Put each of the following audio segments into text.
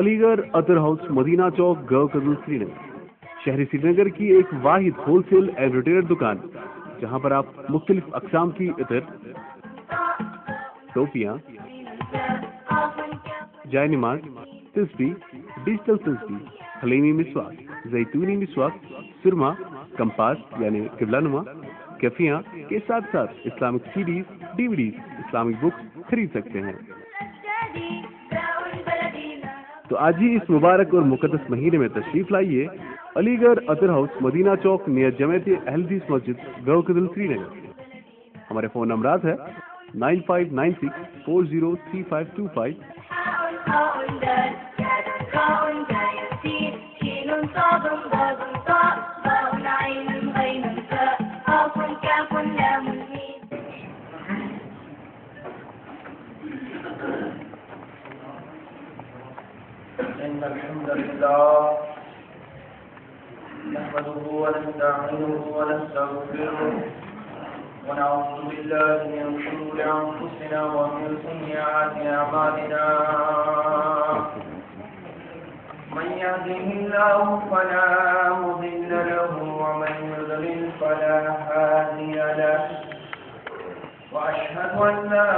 علی گڑھ عطر ہاؤس مدینہ چوک گو قدل سری نگر شہری سری نگر کی ایک واحد ہول سیل اینڈ ریٹیلر دکان جہاں پر آپ مختلف اقسام کی عطر ٹوپیاں جائے نماز تسبیح ڈیجیٹل تسبیح حلیمی مسواک زیتونی مسواک سرما کمپاس یعنی قبلہ نما کیفیاں کے ساتھ ساتھ اسلامک سیڈیز ڈی وی ڈیز اسلامک بکس خرید سکتے ہیں. تو آج ہی اس مبارک اور مقدس مہینے میں تشریف لائیے علی گڑھ عطر ہاؤس مدینہ چوک نیئر جمیعت اہل حدیث مسجد گو قدل سری نگر. ہمارے فون نمبرات ہے 9596403525. إن الحمد لله نحمده ونستعينه ونستغفره ونعوذ بالله من شرور أنفسنا ومن سيئات أعمالنا من يهده الله فلا مضل له ومن يضلل فلا هادي له وأشهد أن لا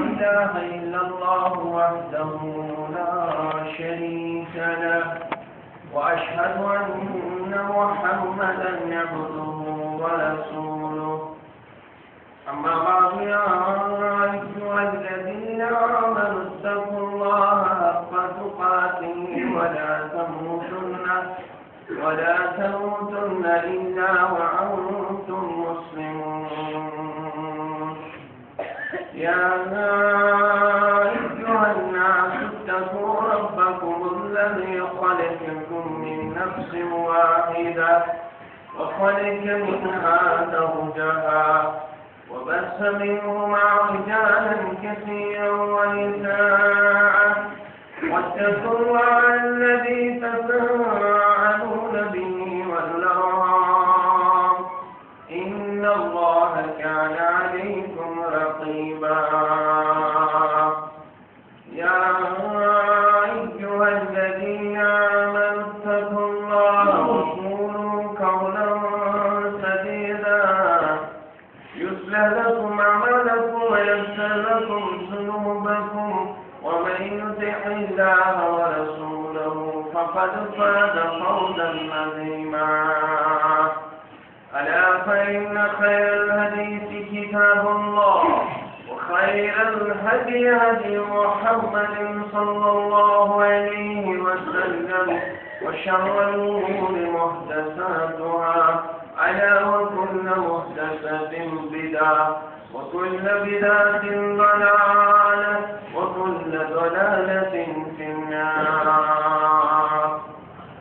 إله إلا الله وحده لا شريك له وأشهد أن محمدا عبده ورسوله. أما بعد يا أيها الذين آمنوا اتقوا الله حق تقاته ولا تموتن إلا وأنتم مسلمون. يا أيها الناس اتقوا ربكم الذي خلقكم من نفس واحدة وخلق منها زوجها وبث منهما رجالا كثيرا ونساء واتقوا الله الذي تساءلون به والأرحام إن الله كان عليكم رقيبا. يا أيها الذين آمنوا اتقوا الله وقولوا قولا سديدا يصلح لكم أعمالكم ويغفر لكم ذنوبكم ومن يطع الله ورسوله فقد فاز فوزا عظيما. ألا فإن خير الحديث كتاب الله وخير الهدي هدي محمد صلى الله عليه وسلم وشر الأمور محدثاتها ألا وكل محدثة بدعة وكل بدعة ضلالة وكل ضلالة في النار.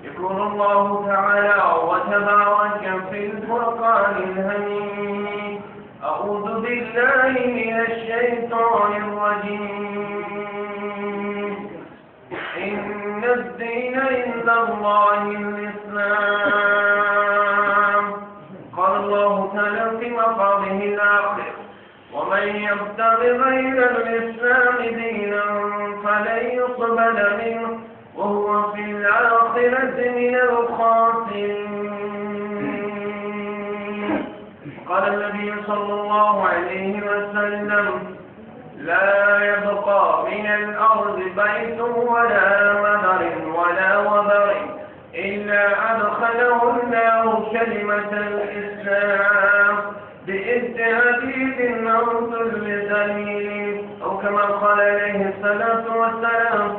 يقول الله تعالى وتبارك في الفرقان الحميد أعوذ بالله من الشيطان الرجيم إن الدين عند الله الإسلام. قال الله تعالى في مقامه الآخر ومن يبتغ غير الإسلام دينا فلن يقبل منه وهو في الآخرة من الخاسرين. قال النبي صلى الله عليه وسلم لا يبقى من الأرض بيت ولا مدر ولا وبر إلا أدخله الله كلمة الإسلام بإذن عزيز أو ذل ذليل أو كما قال عليه الصلاة والسلام.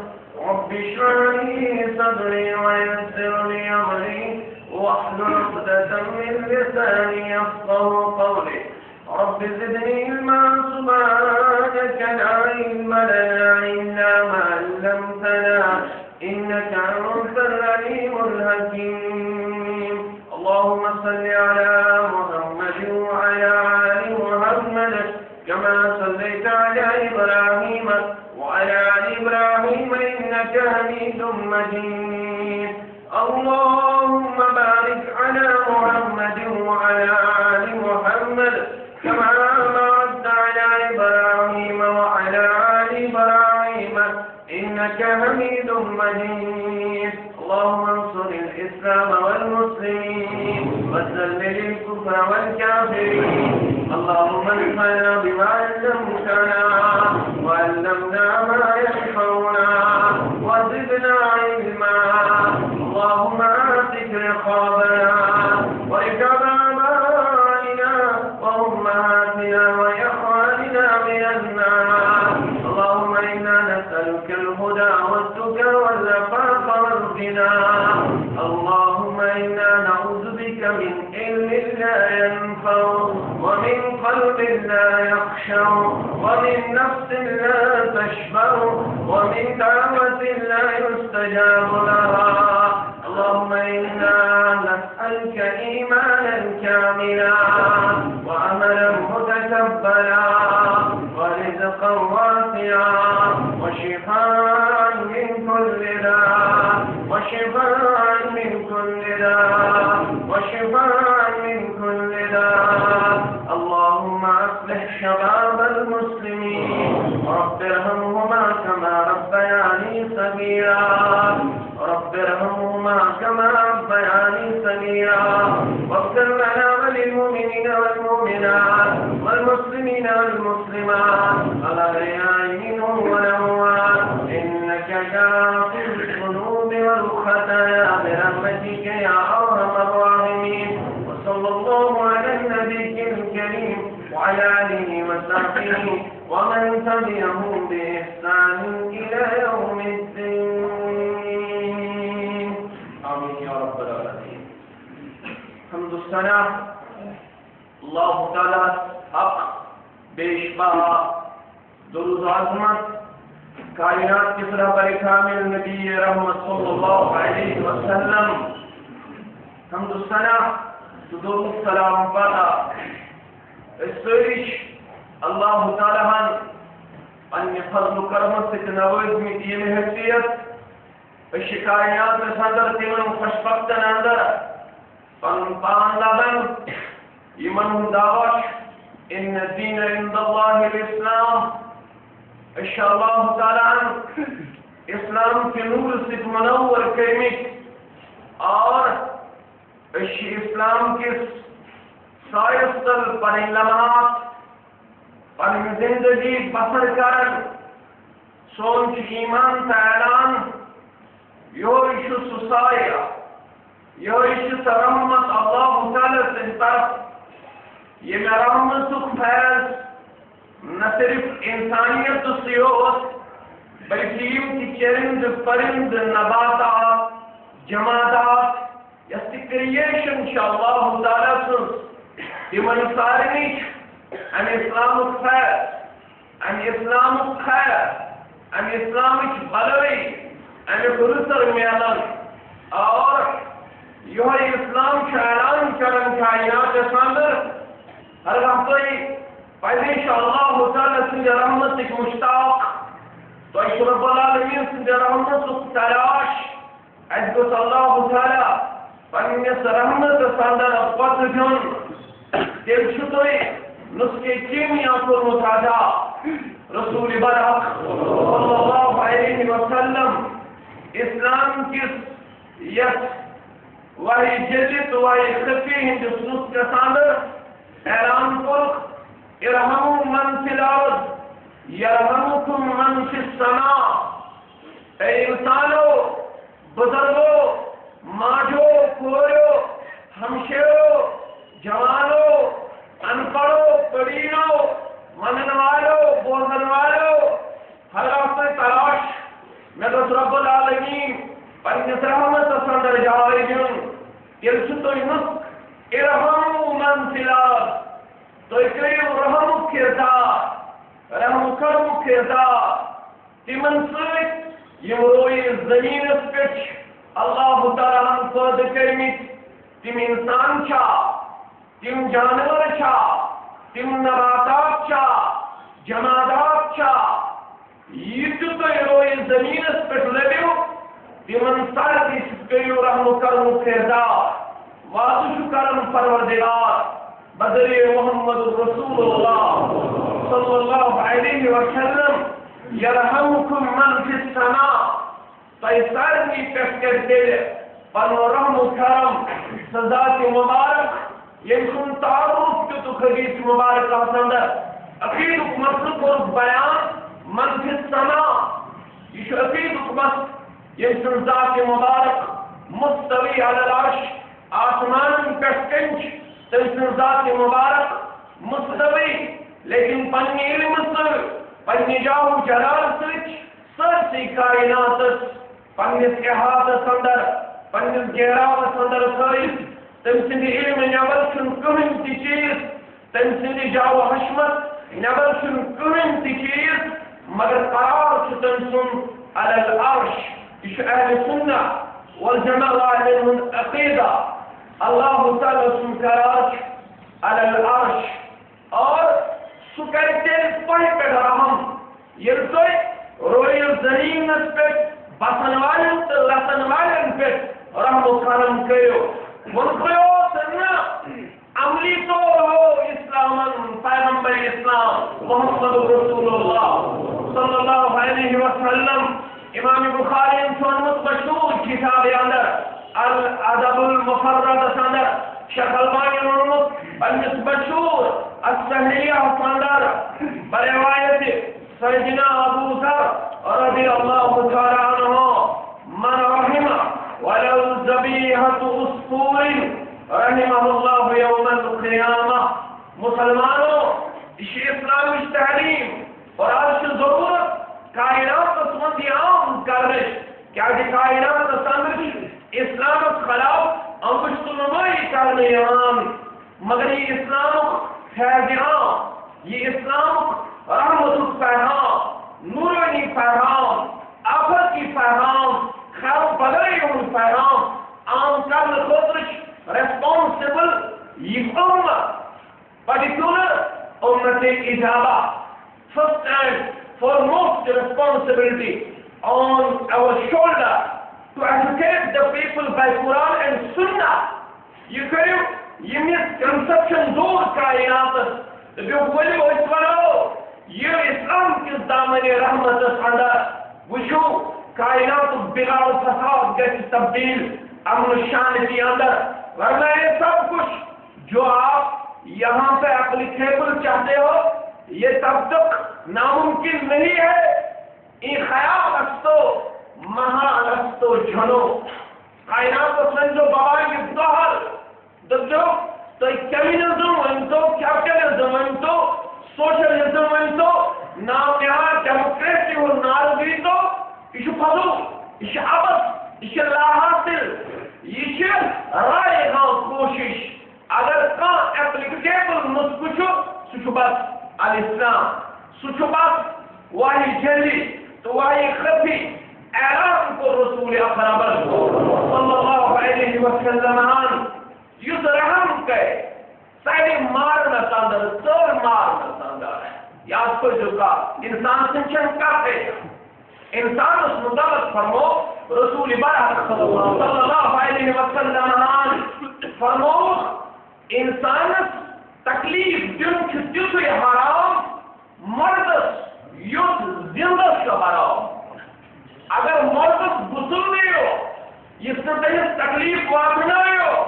رب اشرح لي صدري ويسر لي أمري واحلل عقدة من لساني يفقهوا قولي. رب زدني علما سبحانك لا علم لنا إلا ما علمتنا إنك أنت العليم الحكيم. اللهم صل على محمد وعلى آل محمد كما صليت على إبراهيم وعلى آل إبراهيم إنك حميد مجيد. اللهم بارك على محمد وعلى آل محمد كما باركت على إبراهيم وعلى آل إبراهيم إنك إنك حميد مجيد. اللهم انصر الإسلام والمسلمين وذلل الكفر والكافرين. اللهم انفعنا بما علمتنا وعلمنا ما ينفعنا وزدنا علما. اللهم آتك رقابنا ورقاب آبائنا وأمهاتنا وإخواننا من النار. اللهم إنا نسألك الهدى والتقى والعفاف والغنى. اللهم إنا نعوذ بك من علم لا ينفع ومن قلب لا يخشع ومن نفس لا تشبع ومن دعوة لا يستجاب لها. اللهم إنا نسألك إيمانا كاملا وعملا متكبلا ورزقا واسعا وشفاء من كل داء وشفاء من كل داء وشفاء من كل داء. اللهم أصلح شباب المسلمين رب ارحمهما كما ربياني صغيرا. رب ارحمهما كما ربياني صغيرا. واغفر لنا وللمؤمنين والمؤمنات والمسلمين والمسلمات الأحياء منهم والأموات إنك غافر الذنوب والخطايا برحمتك يا أرحم الراحمين. وصلى الله على النبي الكريم وعلى آله وصحبه ومن تبعهم بإحسان إلى يوم الدين. آمين يا رب العالمين. حمد الصلاة اللہ تعالیٰ حق بیشبہ درود عظمت کائنات کی صلاح پر کامل نبی رحمت صلی اللہ علیہ وسلم. حمد الصلاة درود سلام پاتا استوریش اللہ تعالیٰ ان فضل و کرمت سے نواز میں دین حیثیت کائنات صدر تیمن خوشبختن اندر پان لابن ایمن دعوش ان الدین عند اللہ الاسلام. انشاءاللہ تعالیٰ اسلام کے نور سے منور کرمک اور اسلام کے سائستل پر لمحات پر زندگی بسر کرن سونچ ایمان تا اعلان یو ایشو سسائیہ یو ایشو رحمت اللہ تعالیٰ سے طرف. یہ میں رحمت فیض نہ صرف انسانیت سیوت بلکہ کی چرند پرند نباتات جماعات یس کریشن انشاءاللہ تعالیٰ سن تمن سارنیچ in Islamic Faiz in Islamic خیر ان اسلامک بلوی ان برسر میلن اور یہ اسلام کا اعلان کرن کائنات ساندر ہر ہفتے پہلے انشاءاللہ تعالیٰ سنجھ رحمت ایک مشتاق تو ایک رب العالمین سنجھ رحمت تلاش عزت اللہ تعالیٰ پنیس رحمت ساندر قد جن دل چھتوئی نسخے کیمیا کو متعدا رسول برحق صلی اللہ علیہ وسلم اسلام کس یس وہی جدید وہی خفی ہندس نسخ ساندر اعلان فرق ارحموا من فی الارض یرحمکم من فی السماء. اے انسانو بزرگو ماجو کوریو ہمشیرو جوانو انپڑو پڑینو منن والو بوزن والو ہر راستے تلاش مدد رب العالمین پنیس رحمت سندر جاری جن یلچتو نسخ ارحموا من فی الارض تو اکریم رحم کردار رحم کرم کردار تمن سوچ یم روی زمین پچ اللہ تعالیٰ پود کرمت تم انسان چھا تم جانور چھا تم نباتات چھا جمادات چھا یہ تو روی زمین پچ لبیو تمن سارت اس کریو رحم کرم کردار واضح کرم پروردگار بدر محمد رسول اللہ صلی اللہ علیہ وسلم یرحمکم من فی السماء تۄہہِ سارنٕے پٮ۪ٹھ کَرِ تیٚلہِ پنُن رحم و کرم سۄ ذات مُبارک ییٚمہِ سُنٛد تعارُف دیُتُکھ حدیث مُبارکَس اندر عقیٖدُک مسلہٕ کوٚرُکھ بیان من فی السماء یہ چھُ عقیٖدُک مسلہٕ ییٚمہِ سُنٛد ذات مُبارک مستوی علی العرش آسمانن پٮ۪ٹھ کَنہِ چھِ تٔمۍ سٕنٛز ذات مُبارک مستوی لیکن پننہِ علمہٕ سۭتۍ پننہِ جاہو جلال سۭتۍ سٲرسٕے کائناتس پننِس احاطس اندر پننِس گہراوس اندر تھٲیِتھ تٔمۍ سٕنٛدِ علمہٕ نٮ۪بر چھُنہٕ کٕہٕنۍ تہِ چیٖز تٔمۍ سٕنٛدِ جاو حشمت نٮ۪بر چھُنہٕ کٕہٕنۍ تہِ چیٖز مگر قرار چھُ تٔمۍ سُنٛد علی العرش یہ چھُ اہلِ سنہ والجماع والٮ۪ن ہُنٛد عقیدہ اللہ تعالیٰ سُنٛد قرار چھُ علی العرش اور سُہ کرِ تیٚلہِ تۄہہِ پٮ۪ٹھ رحم ییٚلہِ تُہۍ رویل زٔمیٖنس پٮ۪ٹھ بسن والٮ۪ن تہٕ لسن والٮ۪ن پٮ۪ٹھ رحم و کرم کٔرِو وۄنۍ اوس نہٕ عملی طور ہو اسلامن پیغمبر اسلام محمد رسول اللہ صلی اللہ علیہ وسلم امام بخاری چھُ ووٚنمُت مشہوٗر کتابِ اندر الادب المفرد اندر شیخ البانی ووٚنمُت پننِس مشہوٗر الصحیحَس اندر بروایت سیدنا ابو ذر رضی اللہ تعالی عنہ من رحم ولو ذبیحۃ عصفور رحمہ اللہ یوم القیامہ مسلمانوں یہ اسلامش تعلیم اور آج کی ضرورت کائنات منٛز عام کرنٕچ کیٛازِ کائناتس اندر اسلامس خلاف امبٕچ تُلمٲیی کرنہٕ یِوان مگر یہ اسلامُک فیض عام یہ اسلامُک رحمتُک پیغام نورانی پیغام آفت کی پیغام خیر بلائی ہُنٛد پیغام عام کرنہٕ خٲطرٕ چھُ responsible یہ امت particular امت اجابہ first and foremost responsibility on our shoulder to educate the people by Quran and Sunnah یہ کٔرِو یہ misconception دور کائناتس دٔپِو ؤلِو أسۍ وَنو یہ اسلام کِس دامنِ رحمتس اندر وٕچھِو کائناتُک بِگاڑ فساد گژھِ تبدیل امن شانتی اندر ورنہ یہ سب کچھ جو آپ یہاں پہ اپلیکیبل چاہتے ہو یہ تب تک ناممکن نہیں ہے این خیال استو محال استو جھنو کائنات کو سنجو بابا کی ظہر دکھو تو کمیونزم ونتو کیپٹلزم ونتو سوشلزم ونتو نام نہاد ڈیموکریسی اور نارضی تو یہ فضو یہ عبث یہ لا حاصل یہ رائے گاں کوشش اگر کان ایپلیکیبل نسخہ سہ بس الاسلام سہ بس واحد جلی تو واحد خفی اعلان کو رسول اکرم صلی اللہ علیہ وسلم یس رحم کرے سارے مارنس اندر سر مارنس اندر یاد کرو کا انسان سنچن کرتے انسان اس مطابق فرمو رسول برحق صلی اللہ علیہ وسلم فرمو انسان تکلیف دن چھتیسوی حرام مردس یوت زندس کا حرام اگر مردس غسل نہیں ہو اس سے تیس تکلیف واتنا ہو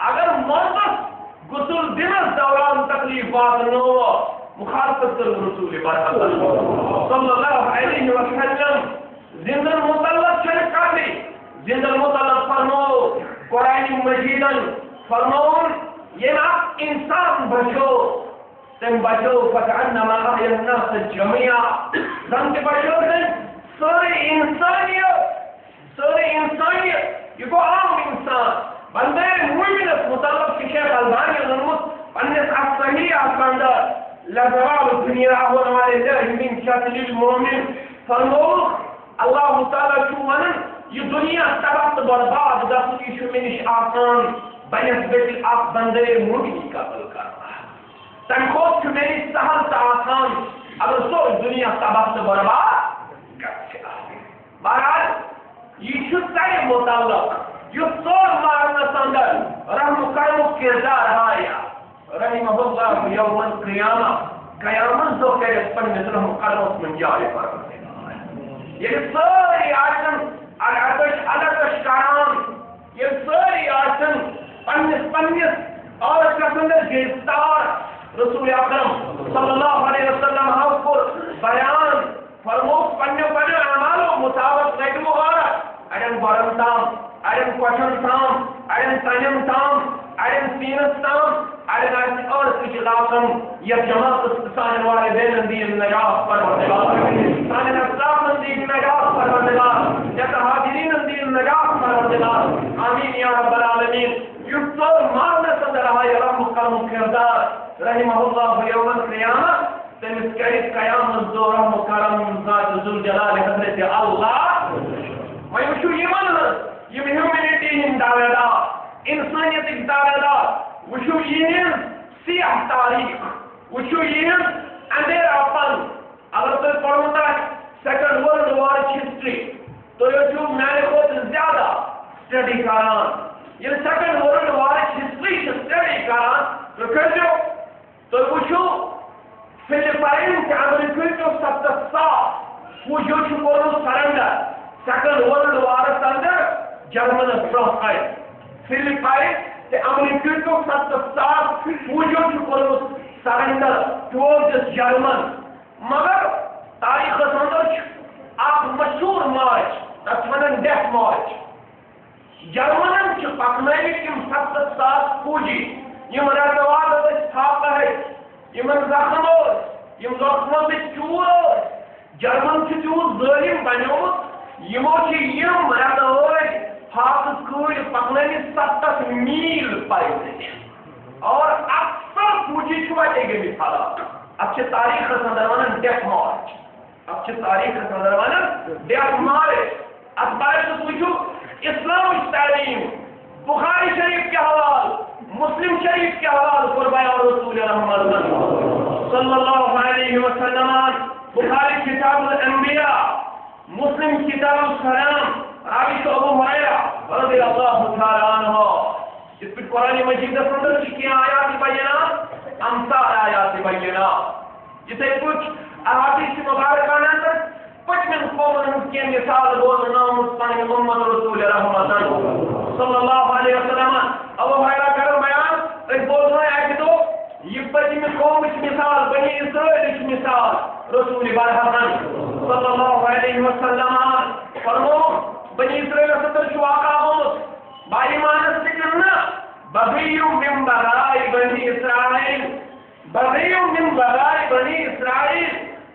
اگر مردس غسل دنس دوران تکلیف واتنا ہو مخالفت کر رسول برحق صلی اللہ علیہ وسلم زندن مطلق شرک کردی زندن مطلق فرمو قرآن مجیدن فرمون یہ نا انسان بچو تم بچو فکعنما احی الناس جميعا زنت بچو تم سارے انسانیت یہ کو عام انسان بندے مومنت مطلق کی شیخ البانی ظلمت پنس اصحیح اصلاندر لزوال الدنیا ونوال اللہ من شکل المومن فرمون اللہ تعالیٰ چھو ونن یہ دنیا تباہ برباد گژھُن یہ چھُ مےٚ نِش آسان بنسبت اکھ بندے مومنی قتل کرنا تمہِ کھۄتہٕ چھُ مےٚ نِش سہل تہٕ آسان اگر سۄ دنیا تباہ تہٕ برباد گژھِ بہرحال یہ چھُ تۄہہِ متعلق یُس ژور مارنس اندر رحم کرمُک کردار ہایا رحمہ اللہ یوم القیامہ قیامت دو کرت پنس رحم کرمس من جائے پروردگار یہ ساری آسن العطش کران یہ ساری آسن پنس اور قسمت گرفتار رسول اکرم صلی اللہ علیہ وسلم کو بیان فرموک پنو اعمال و مطابق نیٹ مبارک اڑن گرم تام اڑن کوشن تام اڑن تنم تام اڑن سینس تام اڑن اور کچھ لاسم یہ جماعت سان والدین دین نجات پروردگار سان اسلام دین نجات پروردگار جت حاضرین دین نجات پروردگار آمین یا رب العالمین یسر مارنا صدر ہے رب کرم کردار رحمہ اللہ یوم القیامہ تمس کرت قیامت دو رحم کرم ذات ذوالجلال حضرت اللہ وہی وچھو یمن یم ہیومینٹی ہند دعویدار انسانیت دعویدار وچھو یہ سیاہ تاریخ وچھو یہ اندھیرا پن اگر تم پڑھو سیکنڈ ورلڈ وار ہسٹری تو یہ جو میرے خود زیادہ سٹڈی کران یہ second world war history study کران تو کہو تو وچھو فلپائن کے امریکہ کو 70 وہ جو کورو سرنڈر سیکنڈ ورلڈ وار اندر جرمن برونکائ فلپائن کے امریکہ کو 70 وہ جو کورو سرنڈر ٹورڈ جرمن مگر تاریخ اندر اک مشہور مارچ تک ونن ڈیتھ مارچ جرمنن چھ پکنائیت یم 70,000 فوجی یم رتواد تھاپہ یمن زخم یم زخموں سے چور جرمن چور ظالم بنیومت یمو یم رتواد حافظ کور پکنائیت 70 میل پائے اور اکثر فوجی وجہ گئی حالات اب تاریخ اندر ونن ڈیتھ مارچ اب تاریخ اندر ونن ڈیتھ مارچ اب بارش وچھو اسلام تعلیم بخاری شریف کے حوال مسلم شریف کے حوال قربان رسول رحمت صلی اللہ علیہ وسلم بخاری کتاب الانبیاء مسلم کتاب السلام راوی تو ابو ہریرہ رضی اللہ تعالی عنہ اس پر قرآن مجید اندر کی آیات بینات امثال آیات بینات جسے کچھ احادیث مبارکانہ اندر کچھ من قومن کی مثال بولنا مستانی محمد رسول رحمت صلی اللہ علیہ وسلم ابو ہریرہ کا بیان ایک بولنا ہے کہ تو یہ بچی میں قوم کی مثال بنی اسرائیل کی مثال رسول برحمن صلی اللہ علیہ وسلم فرمو بنی اسرائیل ستر شواقہ ہوت بائی مانس سکرنا بغیو من بغائی بنی اسرائیل بغیو من بغائی بنی اسرائیل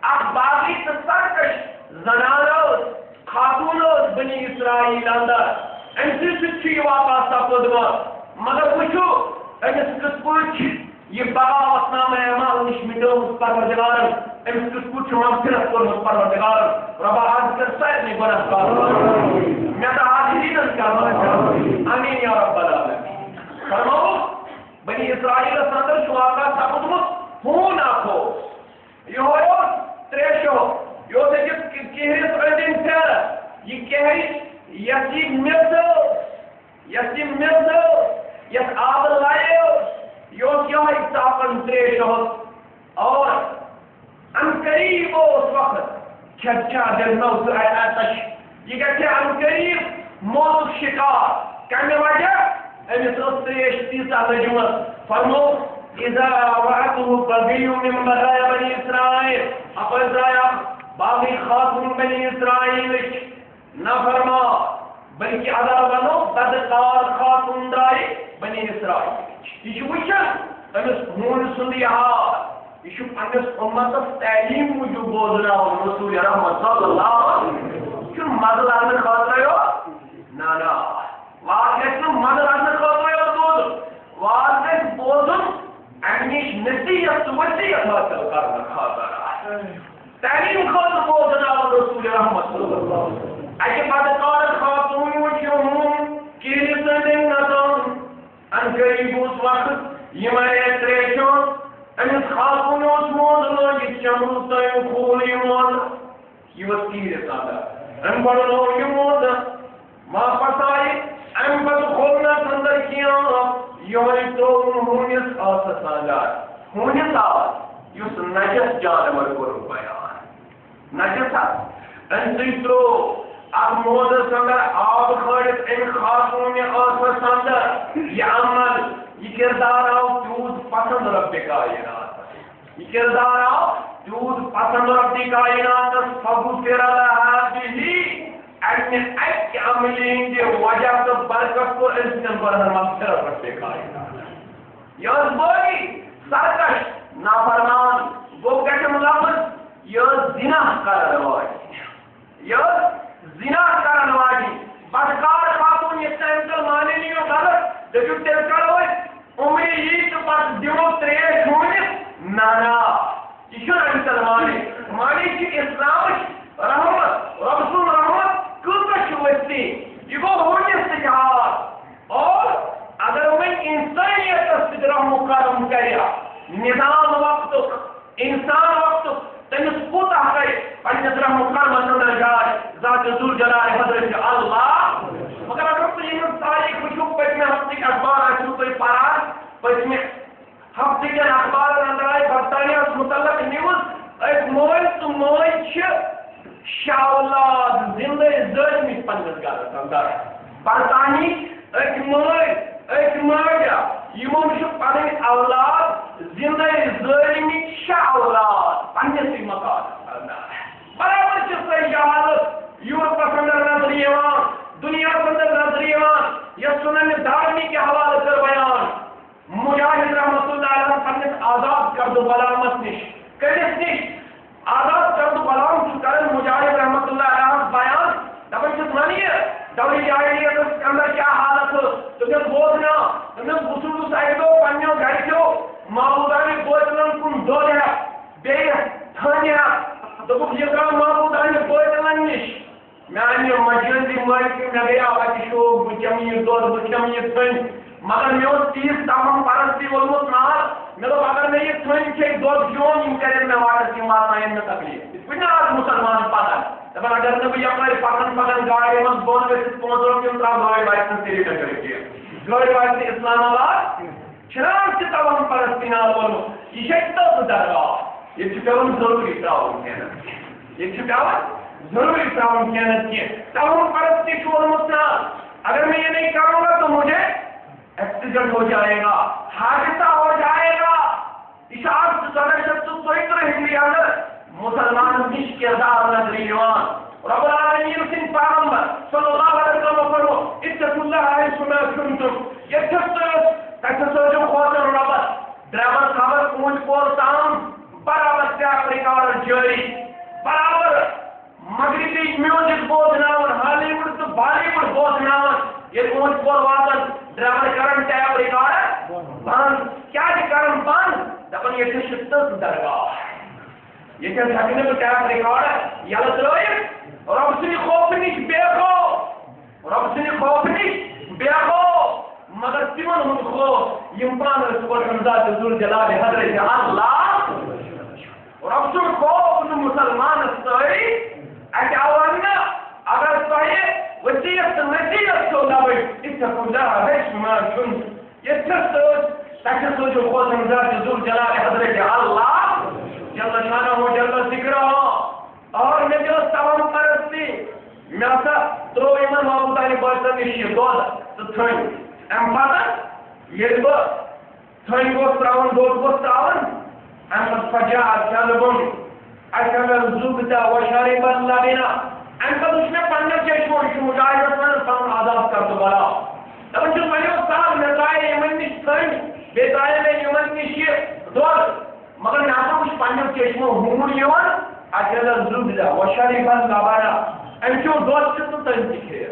اک باغی تسرکش زنانوز خاتونوز بنی اسرائیل اندر امسی سچی واقع سپدوا مگر وچھو امس کس پوچھ یہ بغاوت نام اعمال نش مٹومت پروردگار امس کس پوچھ مغفرت کورمت پروردگار رب عز کر سائر نے گناہ کار میں تو حاضرین کر آمین یا رب العالمین فرماؤ بنی اسرائیل اندر شو واقع سپدوا ہون آکھو یہ ہو تریشو یہ کہرس اندن پھر یہ کہر یسی مرزو یس آب لائیو یہ تاپن تریش اور ان قریب اس وقت چھچا دل موت آتش یہ گھے ان قریب موت شکار کمی وجہ امس تریش تیسا لجمت فرمو اذا وعده بغي من بغايا بني اسرائيل اپر دایا باغی خاتون بنی اسرائیل نفرما بلکہ ادا بنو بدکار خاتون دائی بنی اسرائیل یہ وچھن امس ہون سندیہار یہ پنس امتس تعلیم موجود بوزنا رسول رحمت صلی اللہ علیہ وسلم مدد آنے خاطر ہو نا واضح مدد آنے خاطر ہو واضح بوزن امنیش نصیحت وصیت حاصل کرنا خاطر تعلیم خاطر بوزنا رسول رحمت صلی اللہ علیہ وسلم اگه بدکار خاتون وچھون کیلی سندن نظام ان قریب اس وقت یہ میں تریشون امس خاتون اس موزنو یہ چمرو تایم خولی موز یہ وسکیر سادہ ام بڑھنو یہ موز ما پسائی ام بد خودنا سندر کیا یہ تو ہونیس آسا سانجار ہونیس آس یہ یس نجس جانور کور بیان نجس ان ترو اب موزس اندر آب کھڑت ان خاتون ٲسس اندر یہ عمل یہ کردار آو تیوت پسند رب کائنات یہ کردار آو تیوت پسند رب کائنات فغفر لها به امہ اکہ عملی ہندِ وجہ تو برکت کو انسان برہن مغفرت رب کائنات یہ بولی سرکش نافرمان گو گٹم لفظ یہ زنا کرن واجی یہ زنا کرن واجی بدکار خاتون یہ تنکل مانے نہیں ہو غلط دکھو تلکل ہوئی امید یہ تو پس دیو تریش ہونی نانا یہ چھو انکل مانے کی اسلام رحمت رسول رحمت کلکش وستی یہ گو ہونی استجہار اور اگر امید انسانیت استجرہ مقارم کریا نظام وقت انسان وقت تمس کوتا ہے پنجس رحم مقام اندر جائے ذات ذل جلال حضرت اللہ مگر اگر تو یہ تاریخ وچھو پچھلے ہفتے کے اخبار آئے تو پارا پچھلے ہفتے کے اخبار اندر آئے برطانیہ متعلق نیوز ایک موبائل تو موبائل شاولاد زندہ ظلمی پنجس گارت اندر برطانی ایک موبائل ایک ماجا یمن چھ پنن اولاد زندہ ظالمی شاہ اولاد پنجس مکان برابر چھ صحیح حالت یورپس اندر نظر یوان دنیا اندر نظر یوان یہ سنن دارمی کے حوالے کر بیان مجاہد رحمت اللہ علیہ پنس آزاد کرد غلامت نش کدس نش آزاد کرد غلام چھ کرن مجاہد رحمت اللہ علیہ بیان دپن چھ ونیہ دوری جاہلیت اندر کیا حالت تمہیں بوزنا تمہیں بسرو سائدو پنیو گھرکیو معبودانی بوزنن کن دو دیا بے تھانیا دبک یہ معبودانی بوزنن نش میں آنی مجلس دی مارکی میں گیا آتی شوق بچمی دور بچمی تھن مگر میں اس تیس تمام پرستی ولمت نار میں تو اگر میں یہ تھن کے دور جون ان کرے میں وارد کی ماتائن میں تکلیف اس پنی آج مسلمان پتا دپان اگر نبی اپنے پکن پکن گاڑی من بون گھت پانچ رۄپیہِ ترٛاو گاڑی واتہِ سری نگر کینٛہہ گاڑی واتہِ اسلام آباد چھنان چھِ تمام پرستی نال ووٚنمُت یہِ چھِ تٔژ درگاہ ییٚتہِ چھُ پیٚوان ضروٗری ترٛاوُن کینٛہہ ییٚتہِ چھُ پیٚوان ضروٗری ترٛاوُن کینٛہہ کینٛہہ تمام پرستی چھُ ووٚنمُت نا اگر میں یہ نہیں کروں گا تو مجھے ایکسیڈنٹ ہو جائے گا حادثہ ہو جائے گا اشاعت 1733 ہجری اندر مسلمان نش کردار نظر یوان رب العالمین سن پیغمبر صلی اللہ علیہ وسلم فرمو اتقوا اللہ حیثما کنتم تکسو خوتن ربت ڈرائیور خبر پونچ پور تام برابر ٹیپ ریکارڈر جاری برابر مغربی میوزک بوزناون ہالی ووڈ تو بالی ووڈ بوزناون یہ پونچ پور واتن ڈرائیور کرن ٹیپ ریکارڈر بند کیا کرن بند دپن یہ تشتت درگاہ یہ کیا ہکنے میں ٹیپ ریکارڈ یلت رویت رب سنی خوف نش بیخو رب سنی خوف نش بیخو مگر تمن ہند خوف یم پان سبحان ذات ذل جلال حضرت اللہ رب سن خوف مسلمان ساری اچاوان اگر تہ وصیت نصیحت کو لوی اتقوا اللہ حیثما کنتم یہ تکسو جو خوف ذات ذل جلال حضرت اللہ جل شانہ جل ذکرہ اور میں جو تمام پرستی میں اسا ترو ایمان معبودانی باشتر نشی دود تو تھن ام پتہ یہ با تھن گوش تراؤن دود گوش تراؤن ام فجاء کلبن اکل زبتا و شارب اللبنا ام پتہ اس میں پنجر چشمون شو مجاہد من فن عذاب کر دو بلا تب جو میں سال نزائے یمن نش تھن بیتائے میں یمن نشی دود مگر ناسا کچھ پنجر چشمو ہون یوان اکل زبتا و شارب اللبنا ام کیوں دود سے تو تنجی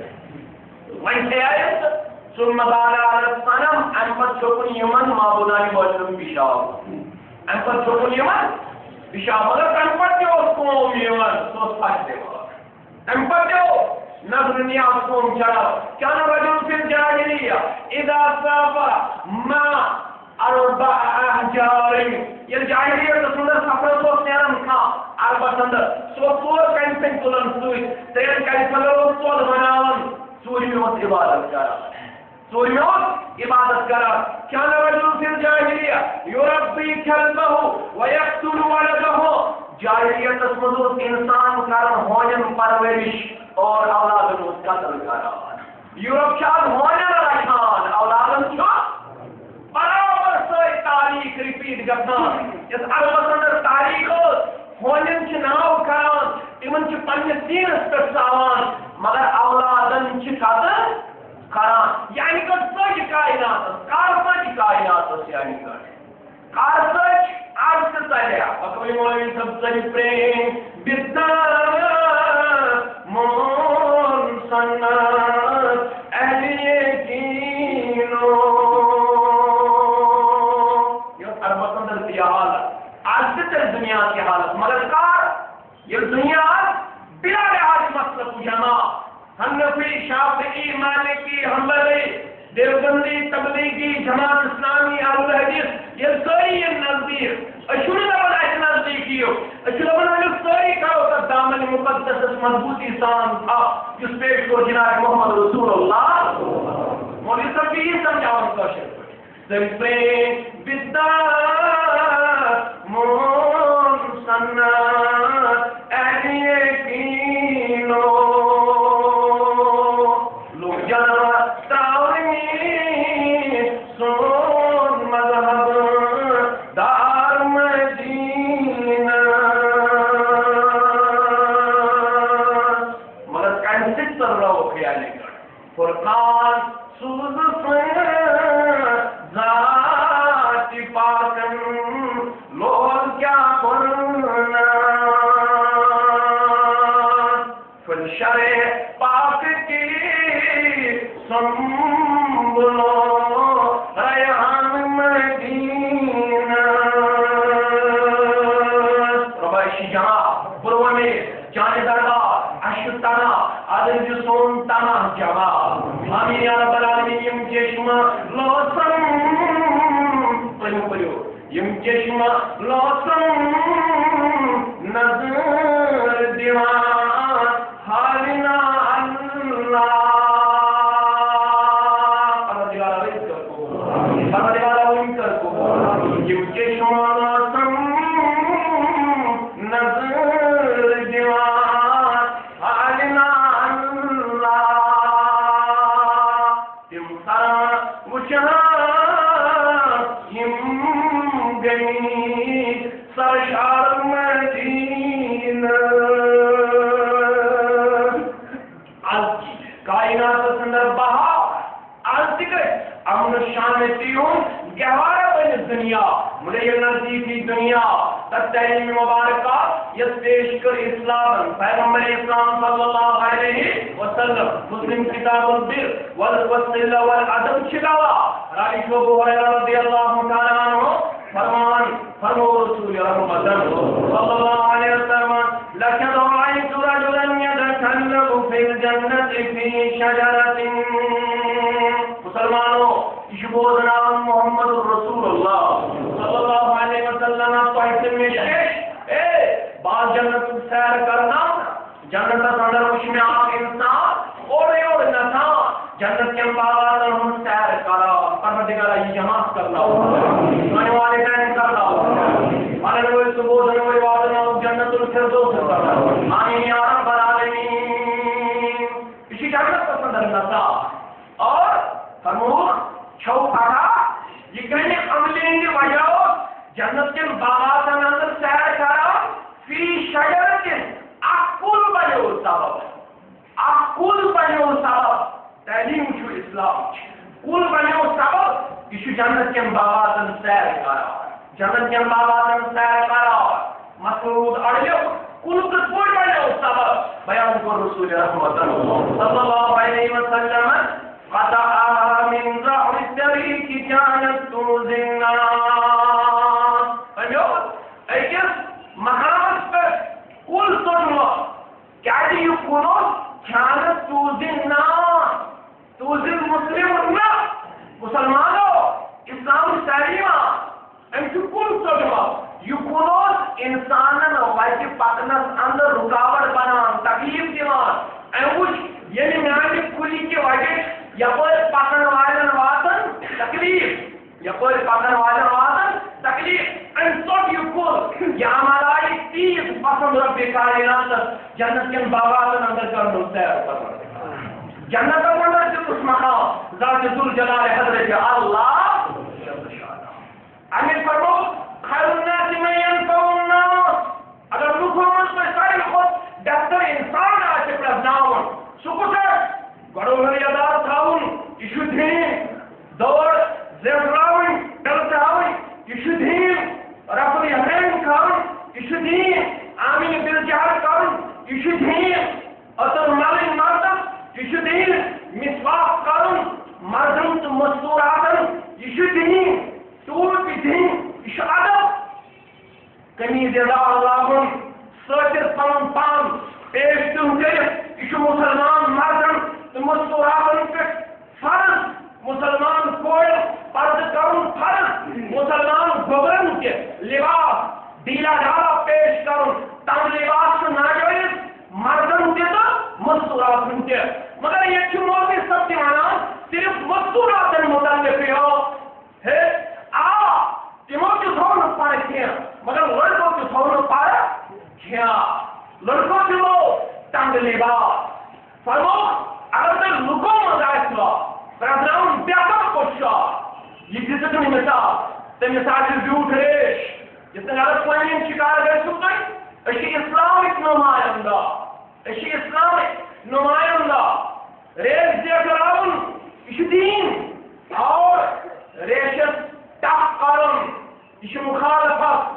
وین سے آئیت ثم قال على الصنم ام قد شكن يمن معبودان باشتر پیشاب ام قد شكن يمن پیشاب اگر ام قد جو قوم يمن سوس پاک دے ام قد جو نظر نیاز قوم چڑھا كان رجل في الجاهلية اذا سافر ما اربع احجار یہ جاہلیت رسول سفر تو سیرن کا اربع اندر سو فور کین تلن سوئی تین کین فلو تو بناون سوئی میں عبادت کرا سوئی میں عبادت کرا كان رجل في الجاهلية يربي كلبه ويقتل جاہلیت مزود انسان کرن ہونن پرورش اور اولادن قتل کران یورپ چان ہونن رکھان اولادن برابر سی تاریخ رپیٹ گژھان یس عربس اندر تاریخ ہونن ناو کران تمن پنس دینس پہ ساوان مگر اولادن قتل کران یعنی کہ سچ کائنات کار سچ کائنات یعنی کار سچ عرض چلیا اکوی مولوی سب سے پریم بدنا مون سنت اہل یقینو یہ عربت اندر کی حالت عرض چل دنیا کی حالت مگر کار یہ دنیا بلا لحاظ مسلک جمع حنفی شافعی مالکی حنبلی دیوبندی تبلیغی جماعت اسلامی اہل حدیث یہ ساری یہ نزدیک اشور لبن ایس نزدیکی ہو اشور لبن ایس ساری کہو کہ دامن مقدس مضبوطی سان تھا جس پیش کو جناب محمد رسول اللہ مولی سب کی یہ سمجھاؤں کا شرف سرپین بدہ مون سنت اہل یقینو لوگ جانور تراؤنی سون مذہب دار مدینہ مگر کینسٹ کر رہو خیالی کر فرقان سوز ذات پاکن لوگ کیا کرنا فلشر پاک کی سنبلو ریحان مدینہ ربائشی جہاں برونے جانے دربار اشتنا عدل جسون تنا جواب آمین یا رب العالمین یم چشمہ لوسم پریو پریو یم چشمہ لوسم نظر دیوان حالنا اللہ یم چشمہ لوسم نظر دیوان حالنا اللہ تم سارا وچھا یم گئی سرشار مدینہ آج کائنات سندر بہار آج دکھے امن شانتیون گہوارہ بین دنیا ملیہ نزدیکی دنیا تحریم مبارکہ یہ پیش کر اسلام پیغمبر اسلام صلی اللہ علیہ وسلم مسلم کتاب البر والوصل والعدم چلاوا راوی ابو ہریرہ رضی اللہ تعالی عنہ فرمان فرمو رسول رحمت صلی اللہ علیہ وسلم لقد رأيت رجلا يتكلم في الجنة في شجرة مسلمانوں اشبو جناب محمد رسول اللہ صلی اللہ علیہ وسلم پہتے میں بعض جنت سیر کرنا جنت اندر کچھ میں آپ انسان اور نسا جنت کے باغات ہم سیر کرا پروردگار یہ جماعت کرنا آنے والے ٹائم کرنا ہمارے روئے صبح دنوئی وعدنا جنت الفردوس کرنا آمین یا رب العالمین اسی جنت پسند نسا اور فرموخ چھو پڑا یہ کہنے عملین کی وجہ جنت کے باغات اندر سیر کرا فی شجرت اکل بنیو سبب تعلیم چھو اسلام کل بنیو سبب یہ جنت کے باغات اندر سیر کرا جنت کے باغات اندر سیر کرا مسعود اڑیو کل کسپور بنیو سبب بیان کو رسول رحمت صلی اللہ علیہ وسلم قطعها من ظهر الطريق كانت تؤذي الناس فهمت؟ ايش مقامات كل صدمة قاعد يكونون كانت تؤذي الناس تؤذي المسلم الناس مسلمانوں اسلام سلیمہ انتو كل صدمة يكونون انسانا وائد پاکنس اندر رکاوٹ بنان تکلیف دیوان اوش یعنی میانی کلی کی وجہ یپور پکن والن واتن تکلیف تکلیف ان سوٹ یو کل یہ عملائی تیز پن رب کائنات جنت کن باغات اندر کرن سیر کرن جنت اندر دس مقام ذات ذوالجلال حضرت اللہ امیر فرمو خیر الناس من ينفع الناس اگر لوکوں میں سارے خود بہتر انسان آچے پرزناون سکوتر گڑو ہری ادار تھاون یہ دین دور زیراون دلتاون یہ دین رفض حرین کرن یہ دین آمین بالجہر کرن یہ دین اثر مالین مردم یہ دین مسواک کرن مردم تو مستوراتن یہ دین طول کی دین یہ ادب قمیض دار لاگن ساتر پن پان پیش تم کرت یہ مسلمان مردن تو مستوراتن پہ فرض مسلمان کور پرد کرن فرض مسلمان گبرن کے لباس ڈیلا ڈالا پیش کرن تم لباس ناجائز مردن کے تو مستوراتن کے مگر یہ موقع سب دیوانا صرف مستوراتن متعلق ہے تمو کی تھوڑ پائے کیا مگر لڑکوں کی تھوڑ پائے کیا لڑکوں کی لو تنگ لباس فرمو اگر تک لکوں مزائد ہوا پرزناؤن بیاکم کوشا یہ کسی کنی مثال تے مثال سے جھوٹ ریش جس نے غلط پلاننگ شکار گئے سکتے اشی اسلامک نمائندہ اشی اسلامک نمائندہ ریش دیکھ راؤن اشی دین اور ریشت تحت قرن یہ مخالفت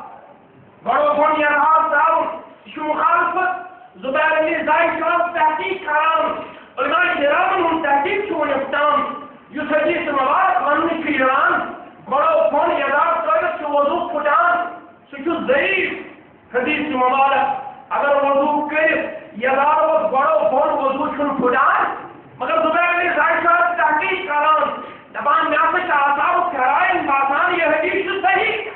بڑو بن یرحال صاحب یہ مخالفت زبیر علی زائی شرف تحقیق کران علماء کرام ان تحقیق چھوڑ افتام یہ حدیث مبارک ونی کی ایران بڑو بن یرحال صاحب سے وضو پھٹان سچو ضعیف حدیث مبارک اگر وضو کر یرحال بڑو بن وضو چھن پھٹان مگر زبیر علی زائی شرف تحقیق کران دبان میں سے آثار کرائے باسان یہ حدیث صحیح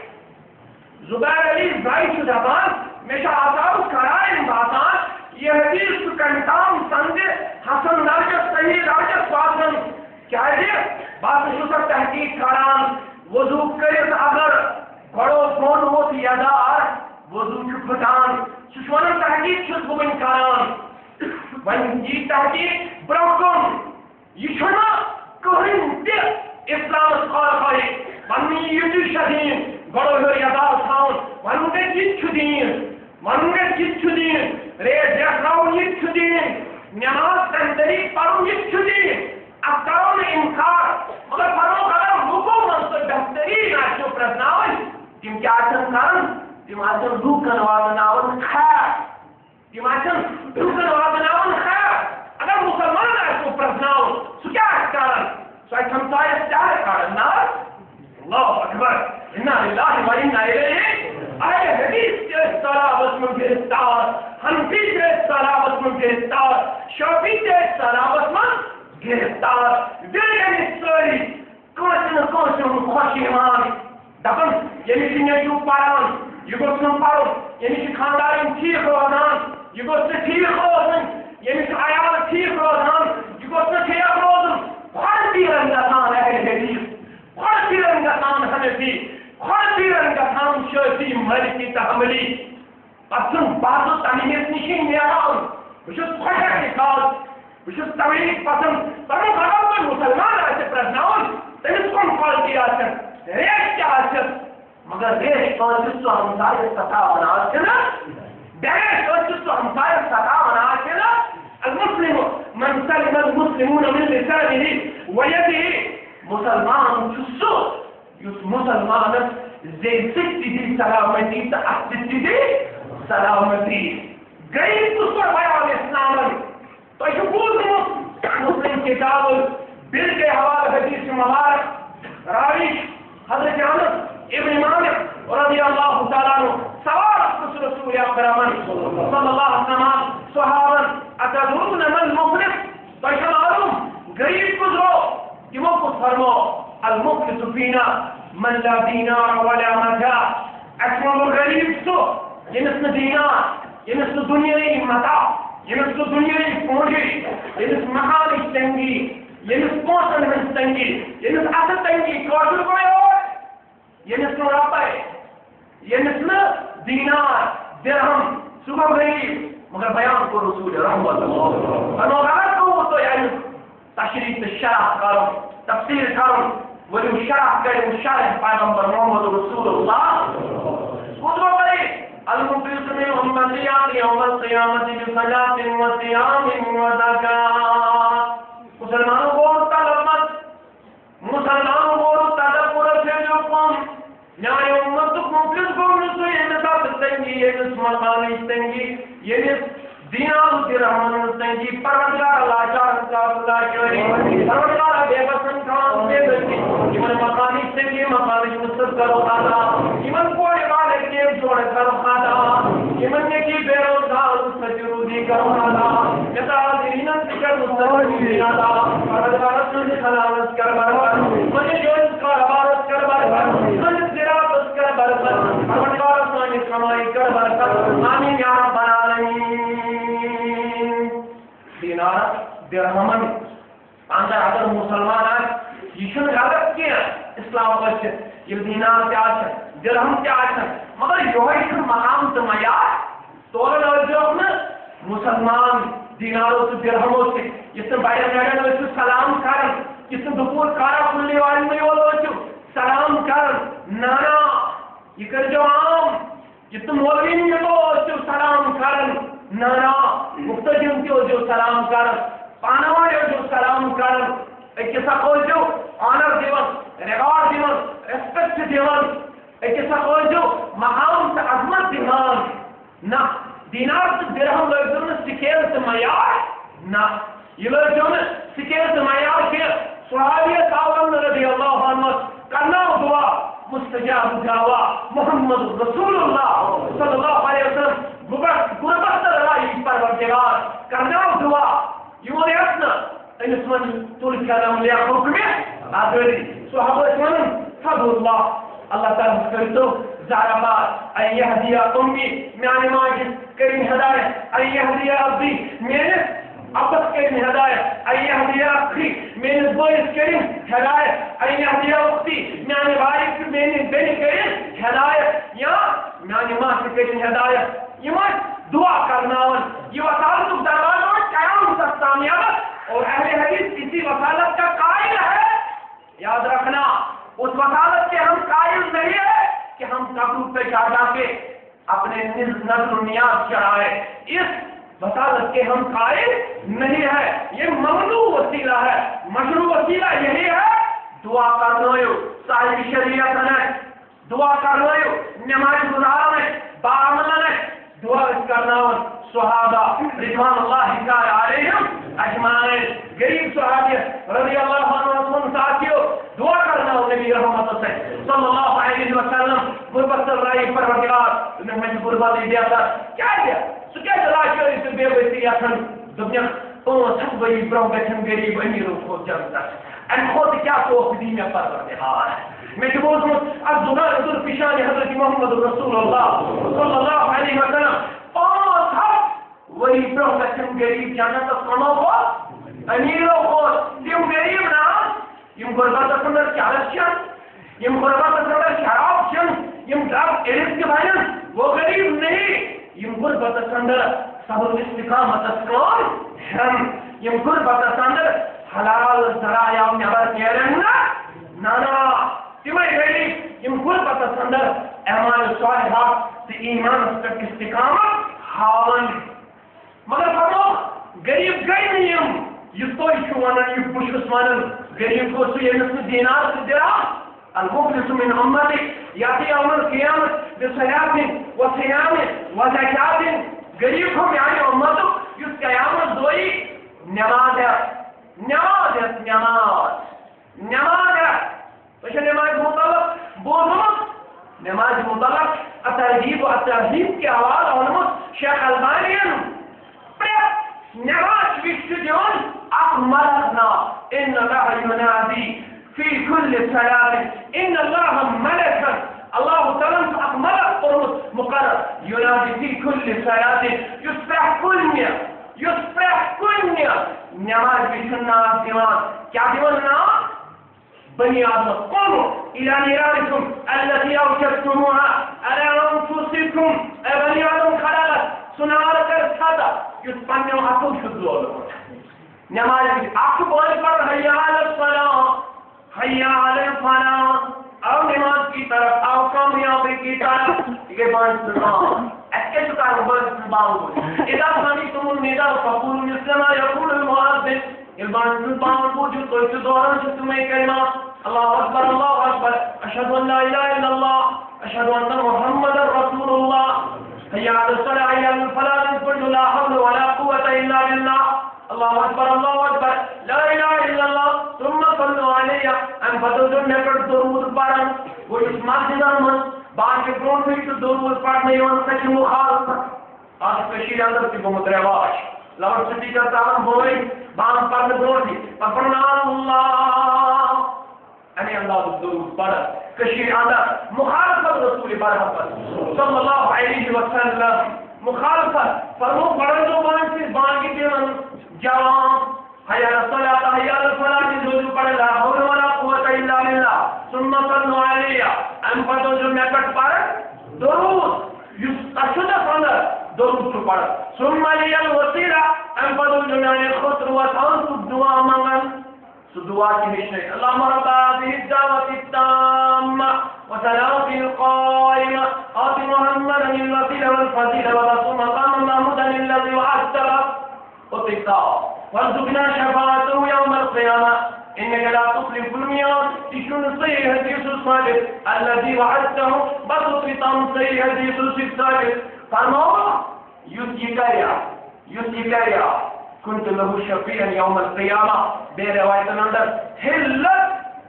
زبیر علی زائی دبان میں سے آثار کرائے باسان یہ حدیث کنٹام سنگ حسن درجہ صحیح درجہ سواسن کیا ہے بات شکر تحقیق کران وضو کرت اگر بڑو فون ہوت یادار وضو چھپٹان سشوان تحقیق چھت بگن کران ون یہ تحقیق برکم یہ چھنا کہیں تے اسلام خالقائی ونی یوٹی شدین گڑو ہر یادار تھاؤن ونگے جت چھدین ونگے جت چھدین ریز دیکھراؤن جت چھدین نماز تندری پرون جت چھدین اب کرون انکار مگر فرمو قدر لکو منصر بہترین آشو پرزناؤن تم کیا آچن کرن تم آچن روکن وادناؤن خیر تم آچن روکن وادناؤن خیر اگر مسلمان آشو پرزناؤن سو کیا کرن سو ایک ہمسائے چاہے کرن نار اللہ اکبر انا للہ و انا الیہ آئے حدیث کے صلابت میں گرفتار حنفی کے صلابت میں گرفتار شافعی کے صلابت میں گرفتار دلگنی سوری کونسن خوش ایمان دفن یعنی کہ نیچو پاران یہ گوشن پارو یعنی کہ خاندارین ٹھیک روزان یہ گوشن ٹھیک روزن یعنی کہ عیال ٹھیک روزان یہ گوشن ٹھیک روزن خالصی رنگتان اہل حدیث خالصی رنگتان حنفی خالصی رنگتان شافعی مالکی تحملی پسن بازو تنیمیت نشین نیاران بشت خوشک نکال بشت تولیق پسند تنو خراب کوئی مسلمان آئے پرزناؤن تنس کن خالصی آسن ریش کیا آسن مگر ریش کانچس تو ہمسائے ستا بنا آسن بیش کانچس تو ہمسائے ستا بنا آسن المسلم من سلم المسلمون من لسانه ويده مسلمان چسو یس مسلمان زي سکتی دی سلامتی تا احستی دی سلامتی غیر تصور بیان اسلام تو یہ بولتے مسلم کتاب بل کے حوالے حدیث مبارک راوی حضرت انس ابن مالک رضی اللہ تعالیٰ عنہ سوال رسول اکرم صلی اللہ علیہ وسلم صحابا اتدرون من مفلس تو یہ معلوم غریب گزرو تمو کو فرمو المفلس فینا من لا دینار ولا متاع اسمه الغریب سو ينس دینار ينس دنیای متاع ينس دنیای پونجی ينس محالی تنگی ينس پونسن من تنگی ينس اصل تنگی کوشل کوئی اور ينس روپے ينس دینار درہم صبح غریب مگر بیان کو رسول رحمت اللہ اگر تو یعنی تشریح شرح کرم تفسیر کرم ولو شرح کرم شرح پیغمبر محمد رسول اللہ خطبہ پڑھی المفلس من امتیات یوم القیامت بصلاۃ و صیام و زکات مسلمانوں کو طلبت مسلمانوں کو تدبر سے جو قوم یعنی امت مفلس کو نسو انتظار تنگی یہ مقامی تنگی یہ دینار درہم تنگی پروردگار لاچار اللہ کیوری پروردگار بے بسن کام بے بسن ایمن مقامی تنگی مقامی مصد کرو خادا ایمن کوئی والے کے جوڑ کرو خادا ایمن نے کی بے روزگار اس میں جرودی کرو خادا یتا دینن فکر مستقبل خادا پروردگار اپنے خلالت کر برکت مجھے جو اس کا عبارت کر برکت مجھے زراعت کر برکت پروردگار اپنے کمائی کر برکت آمین یا رب العالمین دینار درہمن اندر اگر مسلمان آئے یہ چھن غلط کیا اسلام وچ یہ دینار تے آچھن درہم تے آچھن مگر یہ چھن مقام تے معیار تولن اوجوکن مسلمان دیناروں تے درہموں سے یہ باہر نیڑن وچ سلام کرن یہ دپور کارا کھلنے والی میں وچ سلام کرن نانا یہ کر جو عام یہ مولوی میں تو سلام کرن نانا مختجم کیوں جو سلام کرن پانوائے جو سلام کرن ایک کسا کوئی جو آنر دیون ریوارڈ دیون ریسپیکٹ دیون ایک کسا کوئی جو مقام سے عظمت دیون نا دینار سے درہم لوگوں نے سکیل سے معیار نا یہ لوگوں نے سکیل سے معیار کے صحابیت آورن رضی اللہ عنہ کرنا دعا مستجاب دعوا محمد رسول اللہ صلی اللہ علیہ وسلم غربت رائی پروردگار کرنا دعا یہ اتنا انس من طول کلام لیا حکم آدری صحابہ اسلام فضل اللہ تعالیٰ کرتو زاربات ان یهدی امی میانی ماجد کریم ہدایت ان یهدی ابی میرے ابس کریم ہدایت ان یهدی اخی میرے بوئس کریم ہدایت ان یهدی اختی میانی بھائی میرے بین کریم ہدایت یا میانی ماں کریم ہدایت یہ مجھ دعا کرناون یہ وسالت دروازہ اور قیام سستانیات اور اہل حدیث اسی وسالت کا قائل ہے یاد رکھنا اس وسالت کے ہم قائل نہیں ہے کہ ہم قبروں پہ جا کے اپنے نظر و نیاز چڑھائے اس وسالت کے ہم قائل نہیں ہے یہ ممنوع وسیلہ ہے مشروع وسیلہ یہی ہے دعا کرنویو صاحب شریعت ہے دعا کرنویو نماز گزارنے بعملنے دعا کرناون صحابہ رضوان اللہ علیہم اجمعین غریب صحابی رضی اللہ عنہ ساتھیو دعا کرنا نبی رحمت سے صلی اللہ علیہ وسلم غربت رائی پروردگار میں غربت دیا تھا کیا دیا سو کیا جلا چوری سے بے بیتی یاتن دنیا پانچ ہت بئی برو بیٹھن غریب امیروں کو جنتا ان خود کیا توف دی میں پروردگار میں جو بولتا ہوں اب زبان در پیشان حضرت محمد رسول اللہ صلی اللہ علیہ وسلم پانچ ہت وہی برو بیٹھن غریب جنتا کما ہوا امیروں کو تم غریب نا یم غربت اندر چالس چن یم غربت اندر شراب چن یم ڈرگ ایڈکٹ کے بھائین وہ غریب نہیں یم غربت اندر صبر استقامت اسکان ہم یم غربت اندر حلال ذرائع نبر کیرن نانا تمہیں غریب یم غربت اندر اعمال صالحات سے ایمان پر استقامت ہاون مگر فرمو غریب گئی نہیں یہ تو ونان یہ بشس ونان غریب کو سو یہ دینار سے درہم المفلس من امتی یاتی یوم القیامت بصلاۃ و صیام و زکات غریب کو یعنی امت اس قیامت دوئی نماز ہے نماز ہے نماز نماز ہے تو نماز مطلق بوزمت نماز مطلق الترغیب و الترہیب کے حوالہ علمت شیخ البانی نماز بشجون أقمرنا إن الله ينادي في كل صلاة إن الله ملكا الله تعالى أقمر قرص مقرر ينادي في كل صلاة يصبح كنيا نماز بشنا ديوان كيا ديواننا بني آدم قوموا إلى نيرانكم التي أوجدتموها على أنفسكم بني آدم خلقت سنار کر چھتا یس پنیو اتھو چھ زولمت نماز اخ بول پر حی علی الصلاۃ حی علی الفلاح او نماز کی طرف او کامیابی کی طرف یہ بات سنا ایسے تو کار بات سناؤ اذا سمعتم النداء فقولوا مثل ما يقول المؤذن البان سبحان وجود تو اس دوران سے تمہیں کلمات اللہ اکبر اللہ اکبر اشهد ان لا اله الا الله اشهد ان محمد رسول الله حي على الصلاة حي على الفلاح قل لا حول ولا قوة الا بالله الله اکبر لا اله الا الله ثم صلوا علي ان فتوجد نکر درود پڑھن وہ اس مسجد میں بعد کے برون میں تو درود پڑھنے یون سچ مخالفت آج کشیر اندر کی بہت رواج لاؤڈ سپیکر تاہم ہوئی بان پڑھنے برون تھی پڑھنا اللہ یعنی اللہ درود پڑھ کشیر اندر مخالفت رسول برحمت صلی اللہ علیہ وسلم مخالفت فرمو پڑھن جو بان سے بان کی دیون جوان حی علی الصلاۃ حی علی الفلاح جو پڑھ لا حول ولا قوۃ الا باللہ ثم صلوا علیہ ان پتو جو نکٹ پڑھ درود یس اشد فندر درود کو پڑھ ثم علی الوسیلہ ان پتو جو نے خطر و تان دعا مانگن سو دعا کی مشنے اللهم رب هذه الدعوة التامة وسلام القائمة آت محمدا الوسيلة والفضيلة وبعثه مقاما محمودا الذي وعدته وطقاه وارزقنا شفاعته يوم القيامة إنك لا تخلف الميعاد تشون صحيح حديث الصادق الذي وعدته بسط صحيح حديث الصادق فرموه يسيكريا كنت له شفيعا يوم القيامة برواية الأندر هلت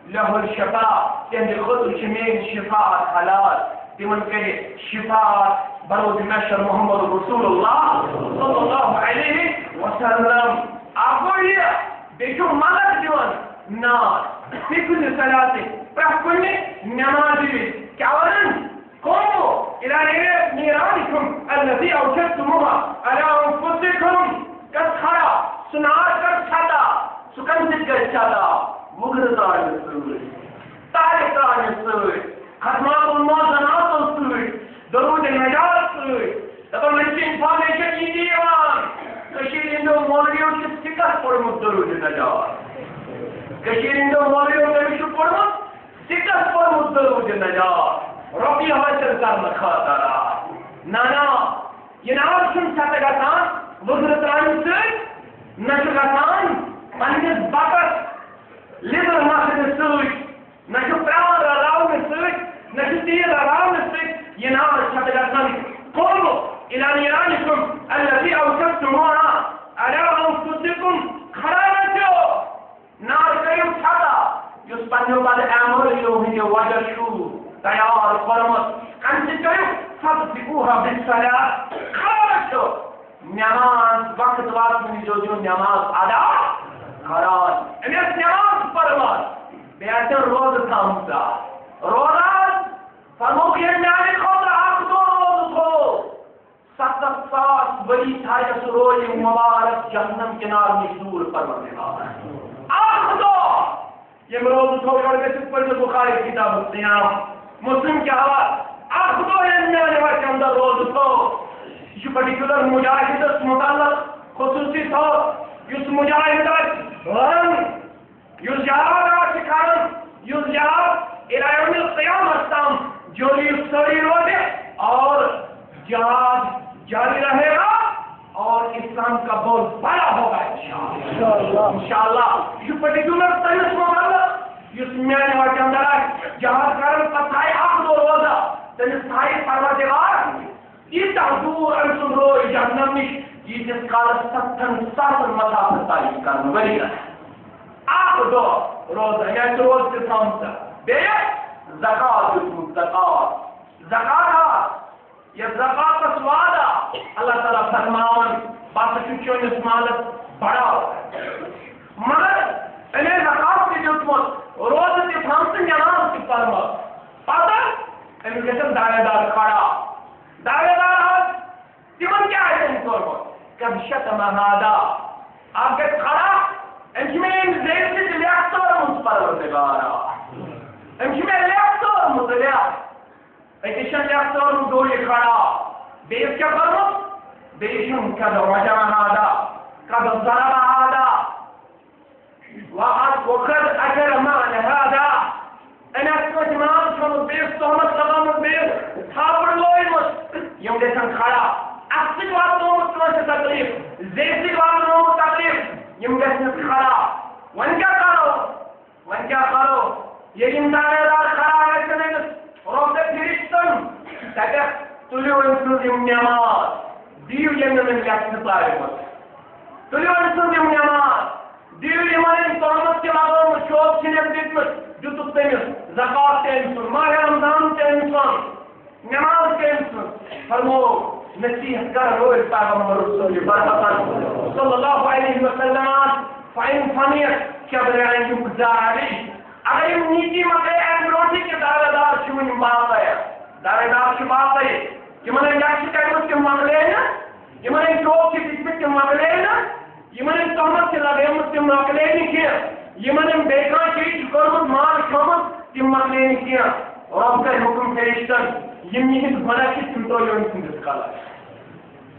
له الشفاعة يعني خذ شمين شفاعة حلال تمن كده شفاعة برود مشر محمد رسول الله صلى الله عليه وسلم أقول يا بيشو ملك ديوان نار في كل صلاة فكل نماذج كأولا قوموا إلى نيرانكم الذي أوجدتموها على أنفسكم كالخرا سنعات كالخطا سكنت كالخطا مغرطان السوء تاركان السوء ختمات الموزنات السوء درود النجاة السوء لقد نشي انفارميشن يديوان كشير اندو موليو شسكت فرمت درود النجاة كشير اندو موليو نمشو فرمت سكت فرمت درود النجاة ربي حاصل کرنا خاطرہ نانا یہ نام سن ساتگاتان وزرتان سے نشگاتان پنجس باقت لیدر ماسد سوئی نشو پران راو سوئی نشو تیر راو سوئی یہ نام ساتگاتان قولوا الى نيرانكم الذي اوجدتموها على انفسكم خرابتو نار کریم چھتا جس پنجو بعد امر یوہی جو وجہ شو تیار فرمت انت کریم فضفقوها بالصلاة خرابتو نماز وقت وقت میں جو نماز ادا خراب انہیں نماز فرمت بیعتر روز تھامتا روزان فرمو کہ میانے خود آخ دو روز ہو 7 ساس بڑی تھائیس روی مبارک جہنم کنار مشدور فرمانے والا آخ دو یہ مروز ہو کر کے سپر جو بخاری کتاب السیام مسلم کے حوال آخ دو یہ میانے وقت اندر روز ہو یہ پرٹیکولر مجاہد اس متعلق خصوصی طور اس مجاہد غرم اس جہاد آشکارم اس جہاد الہیون القیام استام جو یہ سری روزے اور جہاد جاری رہے گا اور اسلام کا بہت بڑا ہوگا انشاءاللہ یہ پرٹیکولر طریق متعلق اس میانے وقت اندر آئے جہاد کارم پتھائی آخ دو روزہ تنس تھائی پروردگار یہ تحضور انسان روی جہنم نش یہ جس کالت ستن ساتن مسافر تعلیم کرنے ولی ہے آپ دو روز ہے یعنی روز کے سامتا بے زکاة جسم زکاة یہ زکاة کا سوادہ اللہ تعالیٰ فرماؤن بات چون اس مالت بڑا ہوتا ہے مگر انہیں زکاة کے جسم روز کے سامتا نماز کی فرمت پاتا انہیں جسم دائے دار کھڑا دعوے دار تمن کیا ہے ان کو کب شتم هذا آپ کے کھڑا انجمین زید سے لیاقتور مصپروردگارا انجمین لیاقتور مصلیہ ایکشن لیاقتور مدوری کھڑا بیس کیا فرمت بيشم قد رجم هذا قد ضرب هذا وقد أكل مال هذا أنا أسمت مال شو البيت صومت لغم البيت حابر لويمس يوم ديسان خلا أكسي واتنوم تنوش تقليف زيسي واتنوم تقليف يوم ديسان خلا وانجا قالوا يجب دار خلا يسنين رب تريشتن تكت تلو انسوز يوم نماز ديو يمن من يكسي طارمت تلو انسوز يوم نماز ديو يمن طرمت كلاغم شوب سنب ديتمت جو تمس زکات تمسن ماہ رمضان تمسن نماز تمسن فرمو نصیحت کر روز پیغمبر رسول برکت صلی اللہ علیہ وسلم فائن فنیت کبر عند گزاری اگر نیتی مکے ایمروٹی کے دار دار چون بات ہے دار دار کی بات ہے کہ من یکش کرمت کے مغلے نا یہ من چوک کی دشمن کے مغلے نا یہ من تہمت کے لگیمت کے مغلے نہیں کیا یہ من بیکان چیز کرمت مال کھمت تم مغلے نہیں کیا رب کا حکم فرشتن یہ نہیں بنا کہ تم تو یوں سندس کالس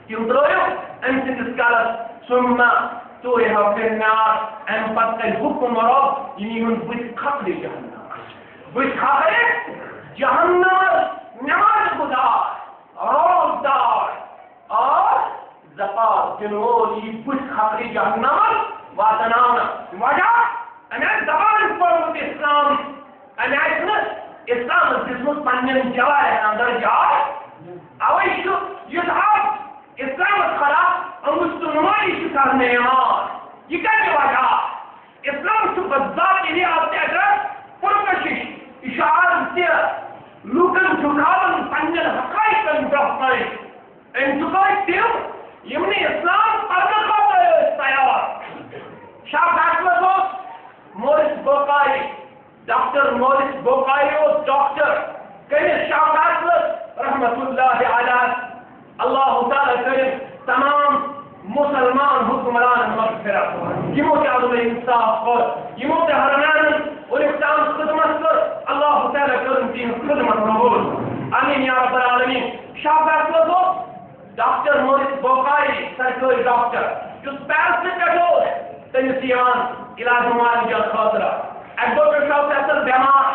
تم تو یوں سندس کالس ثم تو یہ في النار ان پت الحكم رب يمين بخطر جهنم بخطر جهنم نماز گزار روزدار اور زکات جنوبی بخطر جهنم واتنانا وجہ انا زبان فرمت اسلام انا اسلام جسمت پنن جوار اندر جار اوش يذهب اسلام خلاص المسلمانی شکار نیمان یہ کہنے واجہ اسلام تو بذات انہیں آتے اگر پرکشش اشعار سے لوکن جھکاون پنجل حقائقن بہتائی انتقائی تیو یمنی اسلام پرکر خواہتا ہے استعیار شاہ فیصلہ دوست مورس بوکائی ڈاکٹر مورس بوکائی ڈاکٹر کہنے شاہ فیصلہ رحمت اللہ علیہ اللہ تعالیٰ کریم تمام مسلمان حکمران مغفرت یمو کے عدل انصاف اور یمو کے حرمان اور اقتام خدمت کر اللہ تعالیٰ کرم دین خدمت قبول آمین یا رب العالمین شاہ فیصلہ دو ڈاکٹر مورس بوکائی سرکاری ڈاکٹر جو پیل سے کٹو تنسیان علاج معالجہ خاطرہ ایڈوکیٹ شاہ فیصل بیمار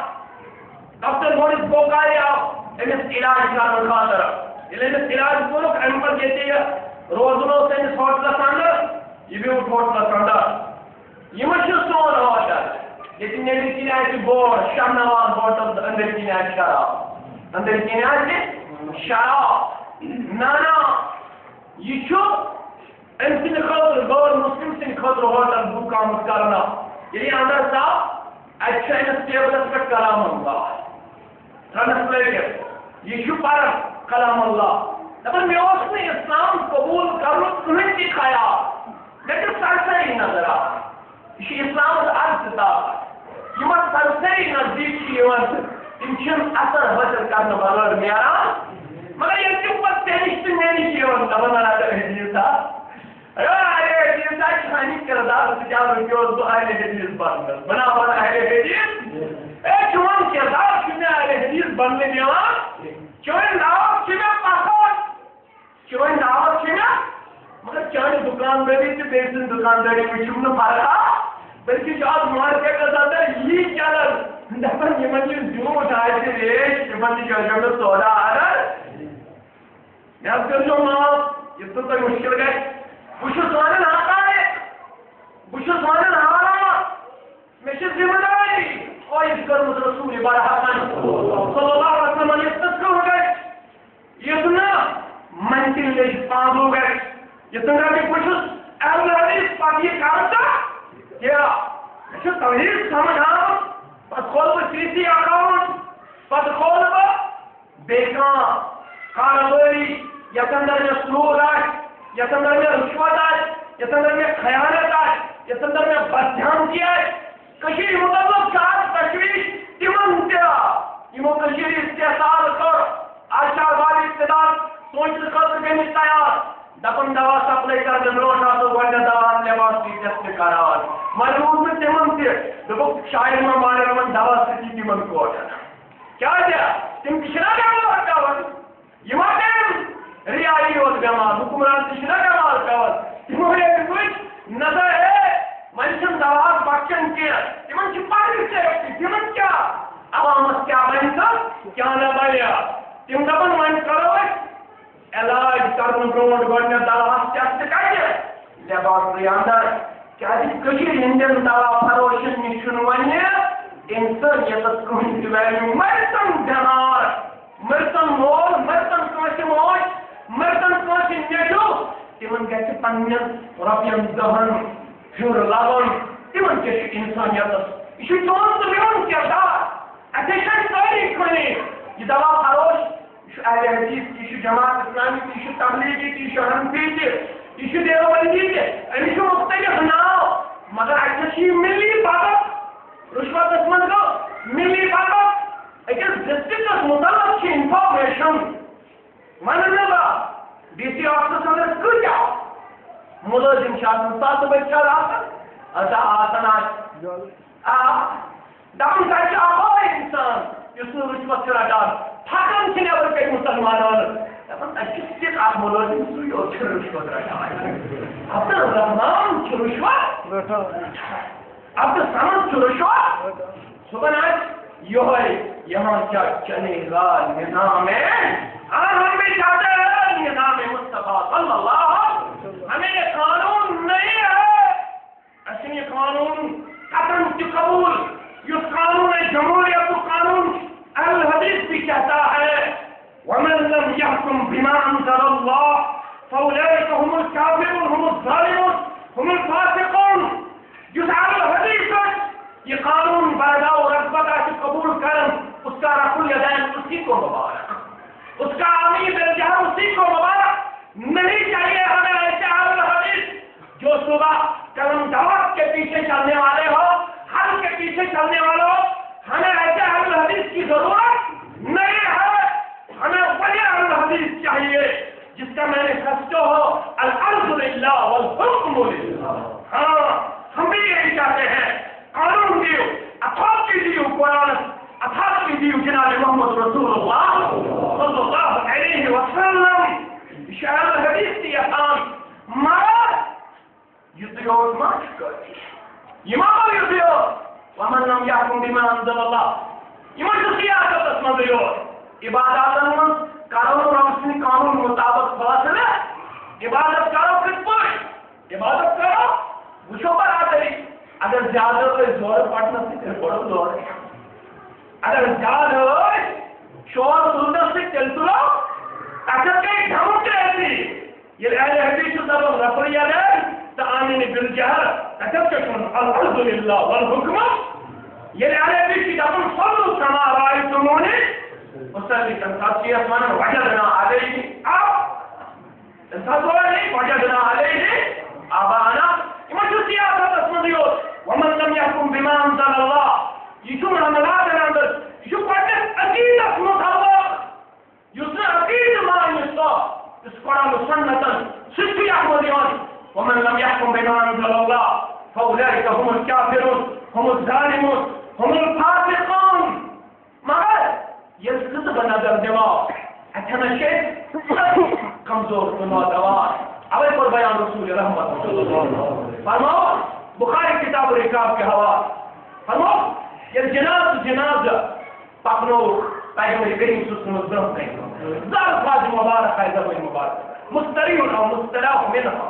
ڈاکٹر مورس بوکائی آپ امس علاج کرنے خاطرہ امس علاج کرو ام پر دیتے ہیں روزنو سنس ہوٹلس اندر یہ بھی ہوٹلس اندر یہ سون ہوٹل یہ نیبر کن آئی بورڈ شاہ نواز ہوٹل اندر کن آئی شراب اندر کن آئی شراب نانا یہ ام سند خاطر غیر مسلم سند خاطر ہوٹل بک آمد کرنا یعنی اندر صاحب اچھا امس ٹیبلس پہ کلام اللہ ٹرانسلیٹر یہ پر کلام اللہ اگر میں اس نے اسلام قبول کروں تمہیں کی خیال لیکن سرسری نظر آ یہ اسلام عرض تھا یہ سرسری نزدیک کی تم اثر حاصل کرنے بغیر میرا مگر یہ کیوں پر تینشت نہیں کی دبن حدیث تھا اہل حدیث تھا شانی کردار سجاب رکھو تو اہل حدیث بن بنا بنا اہل حدیث اے چون کردار کنے اہل حدیث بننے دیا چون لاؤ کنے پاکوان چون دعوت چھنا مگر چاہے دکانداری سے بیسن دکانداری وچھم نہ پارا بلکہ جو آپ مارکیٹ کا زیادہ یہ چلن دفن یہ منجل جو اٹھائے تھے ریش یہ منجل جو جو سودا آ رہا میں آپ کر جو ماں یہ تو کوئی مشکل گئے بشو سوانے ناتا ہے بشو سوانے ناتا میں سے ذمہ داری اور اس کرمت رسول برحقان صلی اللہ علیہ وسلم یہ تذکر ہو گئے یہ سننا منتل لے پانچ ہو گئے یہ تنگا بھی کچھ اہل حدیث پاکی کارتا کیا ایسے توحید سمجھ آؤ پت کھول پر سیسی اکاؤنٹ پت کھول پر بیکان کارلوری یا تندر میں سلوک آئے یا تندر میں رشوت آئے یا تندر میں خیانت آئے یا تندر میں بدھیان کی آئے کشیر مطلب چار تشویش تیمن دیا یہ کشیر استحصال کر آشار والی اقتدار سوچ خطر کے نہیں تیار دپن دوا سپلائی کر دن روشا تو گوڑا دوا لباس کی جس قرار معلوم میں تمن سے دبو شاعر میں مارے من دوا سکی تمن کو کیا دیا تم کشنا دیا وہ ہٹا ون یہ ماتم ریائی اور بیمار حکمران تشنا بیمار پیور تمو ہے کچھ نظر ہے منشن دواز بچن کے تمن چھ پاڑی سے تمن کیا عوامت کیا بنتا کیا نہ بنیا تم دپن من کرو علاج کرن برونٹ گۄڈنیٚتھ دواہس ٹیسٹ کَرِ لیبارٹری اندر کیازِ کٔشیٖرِ ہٕنٛدٮ۪ن دوا فروشن نِش چھُنہٕ وۄنۍ اِنسٲنیتس کٕہٕنۍ تہِ ویلیوٗ مٔرتن بٮ۪مار مٔرتن مول مٔرتن کٲنٛسہِ موج مٔرتن کٲنٛسہِ نیٚچوٗ تِمن گژھِ پننٮ۪ن رۄپین دہن پھیُر لگُن تِمن کیٛاہ چھُ اِنسٲنیتس یہِ چھُ چون تہٕ میون کردار اَسے چھِ سٲری کٕنٕنۍ یہِ دوا فروش یہِ چھُ اہلِ حدیث تہِ یہِ چھُ جماعت اسلامی تہِ یہِ چھُ تبلیغی تہِ یہِ چھُ حنفی تہِ یہ دیوبندی کے أمس مختلف ناو مگر اتنا ملی باپت رشوت من گو ملی باپت أکس ڈسٹرکٹس متعلق انفارمیشن ونبا ڈی سی آفسس اندر کتیا ملازم سات بچہ دپان تک انسان اس رشوت رٹان پھکان نبر کئی مسلمان دپان ملازم سوی رشوت رٹان عبدالرحمان رشوت عبدالسمد رشوت صبح یہاں کیا چلے گا نظام ہم بھی چاہتے ہیں نظام مصطفیٰ صلی اللہ ہمیں یہ قانون نہیں ہے اصل یہ قانون قطن کی قبول یہ قانون جمہوریت قانون اہل الحدیث بھی کہتا ہے ومن لم يحكم بما انزل الله فاولئك هم الكافرون هم الظالمون هم الفاسقون جزء الحدیث یہ قانون بردہ و رغبت سے قبول کرم اس کا رفع الیدین اسی کو مبارک اس کا امیر الجہر اسی کو مبارک نہیں چاہیے ہمیں ایسے اہل الحدیث جو صبح کرم دعوت کے پیچھے چلنے والے ہو حل کے پیچھے چلنے والے ہو ہمیں ایسے اہل الحدیث کی ضرورت نہیں ہے ہمیں وہی اہل الحدیث چاہیے جس کا مینیفیسٹو ہو الارض للہ والحکم للہ ہاں ہم بھی یہی چاہتے ہیں قانون دیو اتھارٹی دیو قرآن اتھارٹی دیو جناب محمد رسول اللہ صلی اللہ علیہ وسلم شاہد الحدیث کی احسان مگر یدیوت ماچ کرتی امام یدیوت ومن لم يحكم بما انزل الله امام سیاست اسمد دیوت عبادات من کرو رمسنی قانون مطابق فاصلہ عبادت کرو کس پر عبادت کرو وشو پر آتے اگر زیادہ ہوئے زور پڑھنا سے پھر بڑا زور ہے اگر زیادہ ہوئے شور سننا سے چل تو لو اگر کئی دھمک رہتی یہ اہل حدیث سبب رفعی علیہ تعامین بالجہر اگر چکن الحمدللہ والحکم یہ اہل حدیث کی دفن صلو کما رائیتمونی مصلی تنساتی اسمانا وجدنا علیہ آپ تنساتوا نہیں وجدنا علیہ آبانا اما جو سیاست اسمدیوت ومن لم يحكم بما انزل الله يشوف عملات الاندر يشوف قدس عقيدة مطابق يسنى عقيدة ما يسطى القرآن سنة ست يحمدون ومن لم يحكم بما انزل الله فاولئك هم الكافرون هم الظالمون هم الفاسقون مگر يسقط بنظر دماغ اتنا شيء کمزور بنادوار اوے پر بیان رسول رحمت صلی اللہ علیہ وسلم فرماؤ بخاری کتاب الرکاب کے حوالے فرماؤ یہ جنازہ پکنو پیغمبر کریم صلی اللہ علیہ وسلم نے ذات مبارک ہے زبان مبارک مستریح و مستراح منها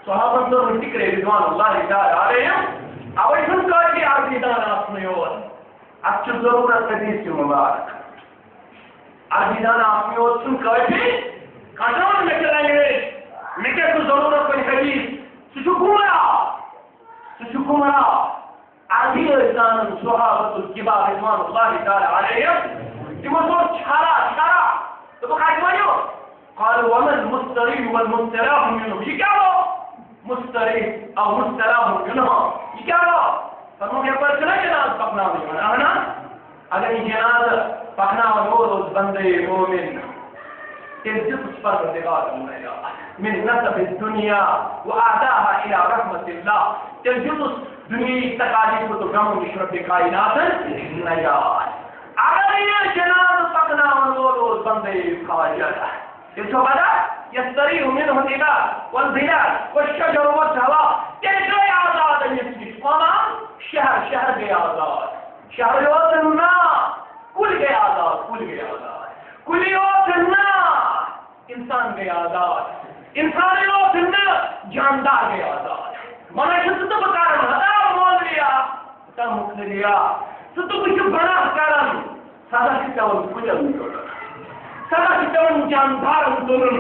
صحابہ تو ذکر رضوان اللہ تعالی علیہم اوے سن کا کہ عربی دانا اپنے اور اچھ ضرورت حدیث کی مبارک عربی دانا اپنے اور سن کا کہ کانون میں چلیں میں کیا تو ضرورت کوئی حدیث سشکمرا عربی ارسان صحابت الكبار رضوان اللہ تعالی علیہم تمہر چھارا تو بخاش مانیو قالوا ومن مستریح والمستراح منه یہ کیا ہو مستریح او مستراح منه یہ کیا ہو فرمو کہ پر چلا جناز پکنا ہوئی ہے نا اگر یہ جناز پکنا ہو بندے مومن تنزل پروردگار من نسب الدنيا وأعداها إلى رحمة الله تنزل دنيا تقاليد وتقام مشرب كائنات نجات اگر یہ جناز پکنا ونور بندے خواجہ بدا يستريح منه الإباد والبلاد والشجر والهواء تلقى آزاد النسبي وما شهر گئے آزاد شهر الوطن كل گئے آزاد كل الوطن انسان گئے آزاد انسان الوطن جاندار گئے آزاد مانا شد تو بکارن ہدا مولیا تا مخلیا ستو کچھ بنا کرن سادا کتاون کجل سادا کتاون جاندار تلن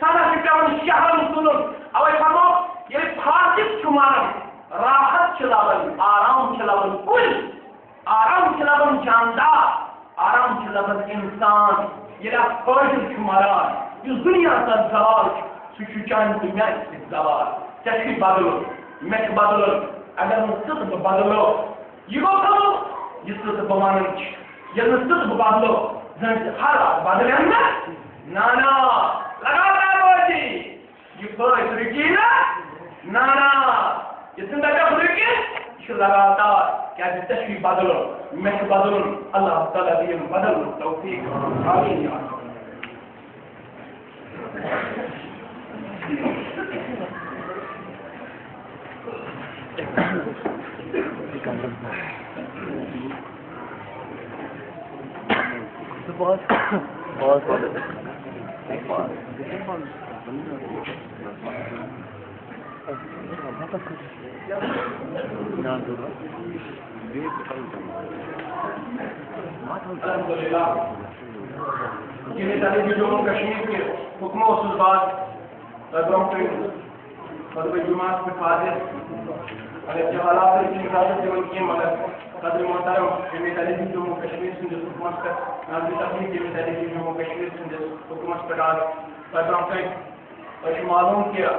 سادا کتاون شهر تلن اوے فرمو یہ فاسق شمار راحت چلاون آرام چلاون کل آرام چلاون جاندار آرام چلاون انسان یہ فوج شماران اس دنیا کا زوال سچ چان دنیا اس زوال تشریف بدلو میں بدلو اگر مستد بدلو یہ کرو یہ تو بمانن یہ مستد بدلو زن ہر بدلن نا لگاتار ہوتی یہ کوئی طریقہ نا یہ زندگی طریقہ یہ لگاتار کیا تشریف بدلو میں بدلو اللہ تعالی دین بدل توفیق آمین یا رب الحمدللہ جنہیں تعلیم جموں کشمیر کے حکم و سلطات خطب جماعت میں فاضل علیہ جوالات کی حفاظت سے ان کی مدد قدر محترم جنہیں تعلیم جموں کشمیر سے حکومت کا نازل تقریب جنہیں تعلیم جموں کشمیر سے حکومت پر ڈال اور معلوم کیا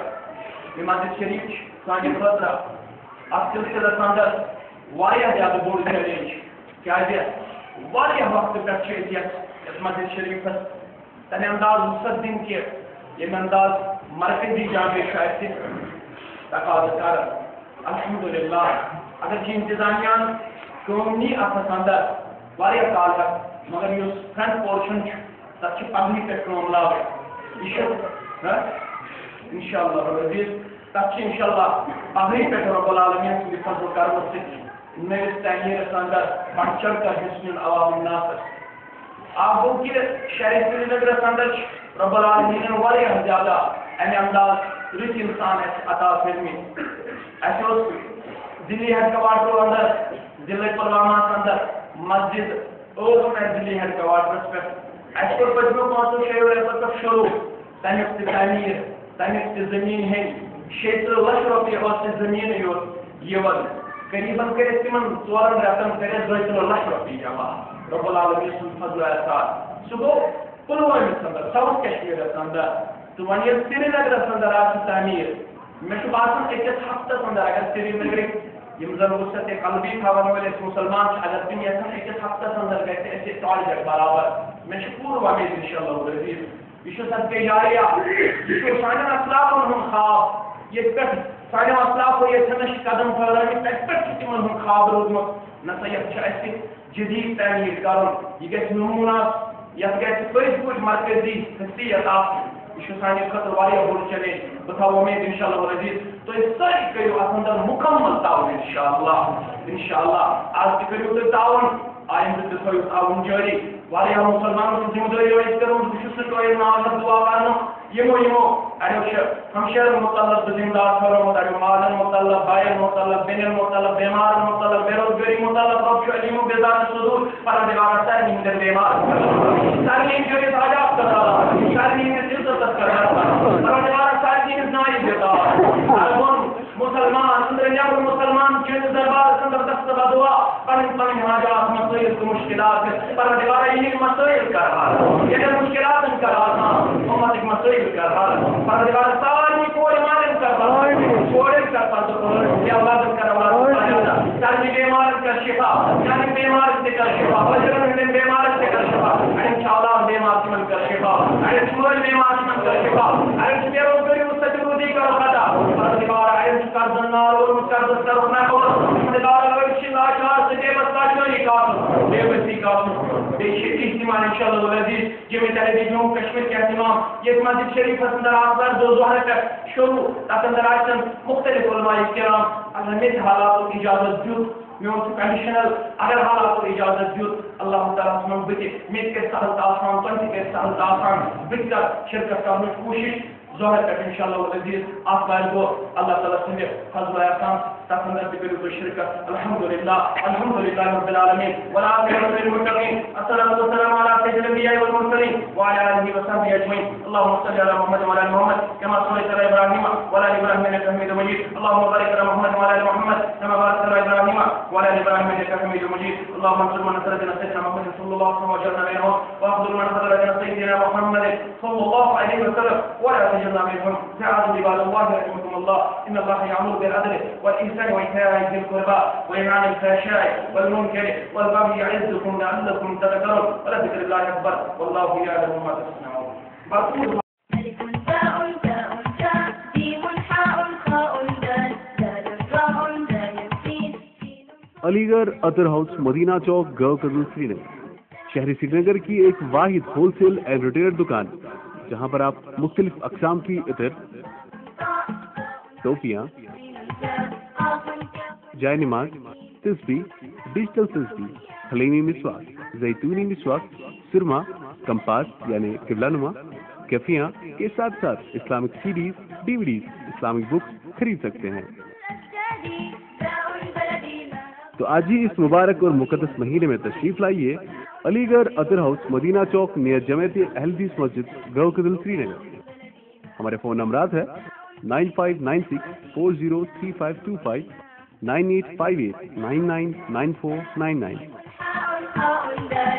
مسجد شریف سانی خطرہ اب سلسلہ اندر واریاہ زیادہ بوڑھ چیلنج کیا واریاہ وقت پہ مسجد شریف تمہیں انداز وسط دن کے یہ انداز مرکزی جامع شاید سے تقاضا کر الحمدللہ اگر کہ انتظامیہ قومی افس اندر واریاہ کال مگر یہ فرنٹ پورشن تک پبلی پہ کام لاگے یہ انشاءاللہ عزیز تک انشاءاللہ پبلی پہ رب العالمین کی فضل کرم سے نئے تعمیر اندر بڑھ چڑھ کر حسن عوام الناس آپ کو کہ شہر سری نگر اندر رب العالمین واریاہ زیادہ امی انداز رت انسان عطا فرمی ایسے دلی ہیڈ کوارٹر اندر ضلع پلوامہ اندر مسجد اور دلی ہیڈ کوارٹرس پہ ایسے پچھلے 500 شہر تک شروع تمیک تعمیر تمیک زمین ہے 6 لچھ روپیہ اور زمین یہ قریباً کرے تمن 4 رقم کرے 2 لچھ روپیہ جمع رب العالمین سن فضل احسان سہ گو پلوامس اندر ساؤتھ کشمیرس اندر تو ون یہ سری نگر اندر آپ تعمیر مے باسان أکس ہفتس اندر اگر سری نگر یم زن وسط قلبی تھاون ول مسلمان اگر تم یژھان أکس ہفتس اندر گژھِ ٹوائلٹ برابر مے پور ومید انشاءاللہ عزیز یہ صدقہ جاریہ یہ سانن اسلافن ہند خواب یہ پہ سانو اسلافو یہ قدم پھیلائمت تک پہ تمن ہند خواب روزمت نسا یہ جدید تعمیر کرن یہ گژھِ نمونہ یتھ گژھِ پٔزۍ پٲٹھۍ مرکزی حیثیت آسٕنۍ یہ سانہِ خٲطرٕ واریاہ بوٚڑ چیلینج بہٕ تھاوٕ وۄمید انشاءاللہ عزیز تُہۍ سٲری کٔرِو اتھ اندر مکمل تعاون انشاءاللہ آز تہِ کٔرِو تُہۍ تعاون آئندہ تہِ تھٲیِو تعاون جٲری واریاہ مسلمانن ہٕنٛز ذمہٕ دٲری ٲسۍ کٔرمٕژ بہٕ چھُس نہٕ تۄہہِ ناو دعا کرنہٕ یمو اڑیو چھِ ہمشیرن متعلق ذمہ دار تھٲومٕژ اڑیو مالن متعلق بایَن متعلق بیٚنٮ۪ن متعلق بیمارن متعلق بے روزگٲری متعلق رب چھُ علیم و بیدار صدور پروردگار سارنٕے ہٕنٛدٮ۪ن بیمار سارنٕے ہٕنٛدِس عذاب کران سارنٕے ہٕنٛدِس عزتس کران پروردگار سارنٕے ہٕنٛدِس نایہِ بیدار مسلمان اندر نیبر مسلمان چیز دربار اندر دست بدعا پن حاجات مسائل کو مشکلات پروردگار یہ مسائل کر رہا یہ مشکلات کر رہا امت مسائل کر رہا پروردگار ساری کوئی مانن کر رہا چھوڑے کر پڑتا یا اللہ کر رہا ساری بیمار کا شفا یعنی بیمار سے کر شفا وجرن میں بیمار سے کر شفا انشاءاللہ بیمار من کر شفا ارے چھوڑ بیمار من کر شفا ارے بے روزگاری مستجدی کر خطا پروردگار قرض نار اور قرض صرف نہ ہو خدار وجہ لاچار سے بس لاچاری کا بے بسی کا بے شک احتمال انشاءاللہ العزیز جمع تحریر جموں کشمیر کے اہتمام یہ مسجد شریف اندر آفر دو ظہر کا شروع تک اندر آئیسن مختلف علماء کرام اگر میت حالات کی اجازت دیت میون کنڈیشنل اگر حالات کو اجازت دیت اللہ تعالیٰ سنوں بچے میت کے سہل آسان تنسی کے سہل آسان بکر شرکت کرنے کی کوشش ظاہر کر انشاءاللہ والعزیز آفر کو اللہ تعالیٰ سنیں فضل احسان تقندر بکر کو شرکت الحمدللہ رب العالمین والعاقبۃ للمتقین الصلاۃ والسلام علی سید الانبیاء والمرسلین وعلى آلہ وصحبہ اجمعین اللهم صل علی محمد وعلى آل محمد كما صليت على ابراہیم وعلى آل ابراہیم انک حمید مجید اللهم بارک علی محمد وعلى آل محمد كما باركت على ابراہیم وعلى آل ابراہیم انک حمید مجید اللهم انصر من نصر دين سيدنا محمد صلى الله عليه وسلم وجعلنا منهم واخذل من خذل دين سيدنا محمد صلى الله عليه وسلم ولا تجعلنا منهم تعالوا عباد الله رحمكم الله ان الله يأمر بالعدل والإحسان وإيتاء ذي القربى وينهى عن الفحشاء والمنكر والبغي يعظكم لعلكم تذكرون ولذكر الله أكبر والله يعلم ما تصنعون. علی گڑھ اطر ہاؤس مدینہ چوک گو قدل سری نگر شہری سری نگر کی ایک واحد ہول سیل اینڈ ریٹیلر دکان جہاں پر آپ مختلف اقسام کی عطر ٹوپیاں جائے نماز تسبیح ڈیجیٹل تسبیح حلیمی مسواک زیتونی مسواک سرما کمپاس یعنی قبلہ نما کیفیاں کے ساتھ ساتھ اسلامک سیڈیز ڈی وی ڈیز اسلامک بکس خرید سکتے ہیں. تو آج ہی اس مبارک اور مقدس مہینے میں تشریف لائیے علی گڑھ اطر ہاؤس مدینہ چوک نیئر جمیعت اہل حدیث مسجد گو قدل سری نگر. ہمارے فون نمبرات ہے 9596403525 9858999499.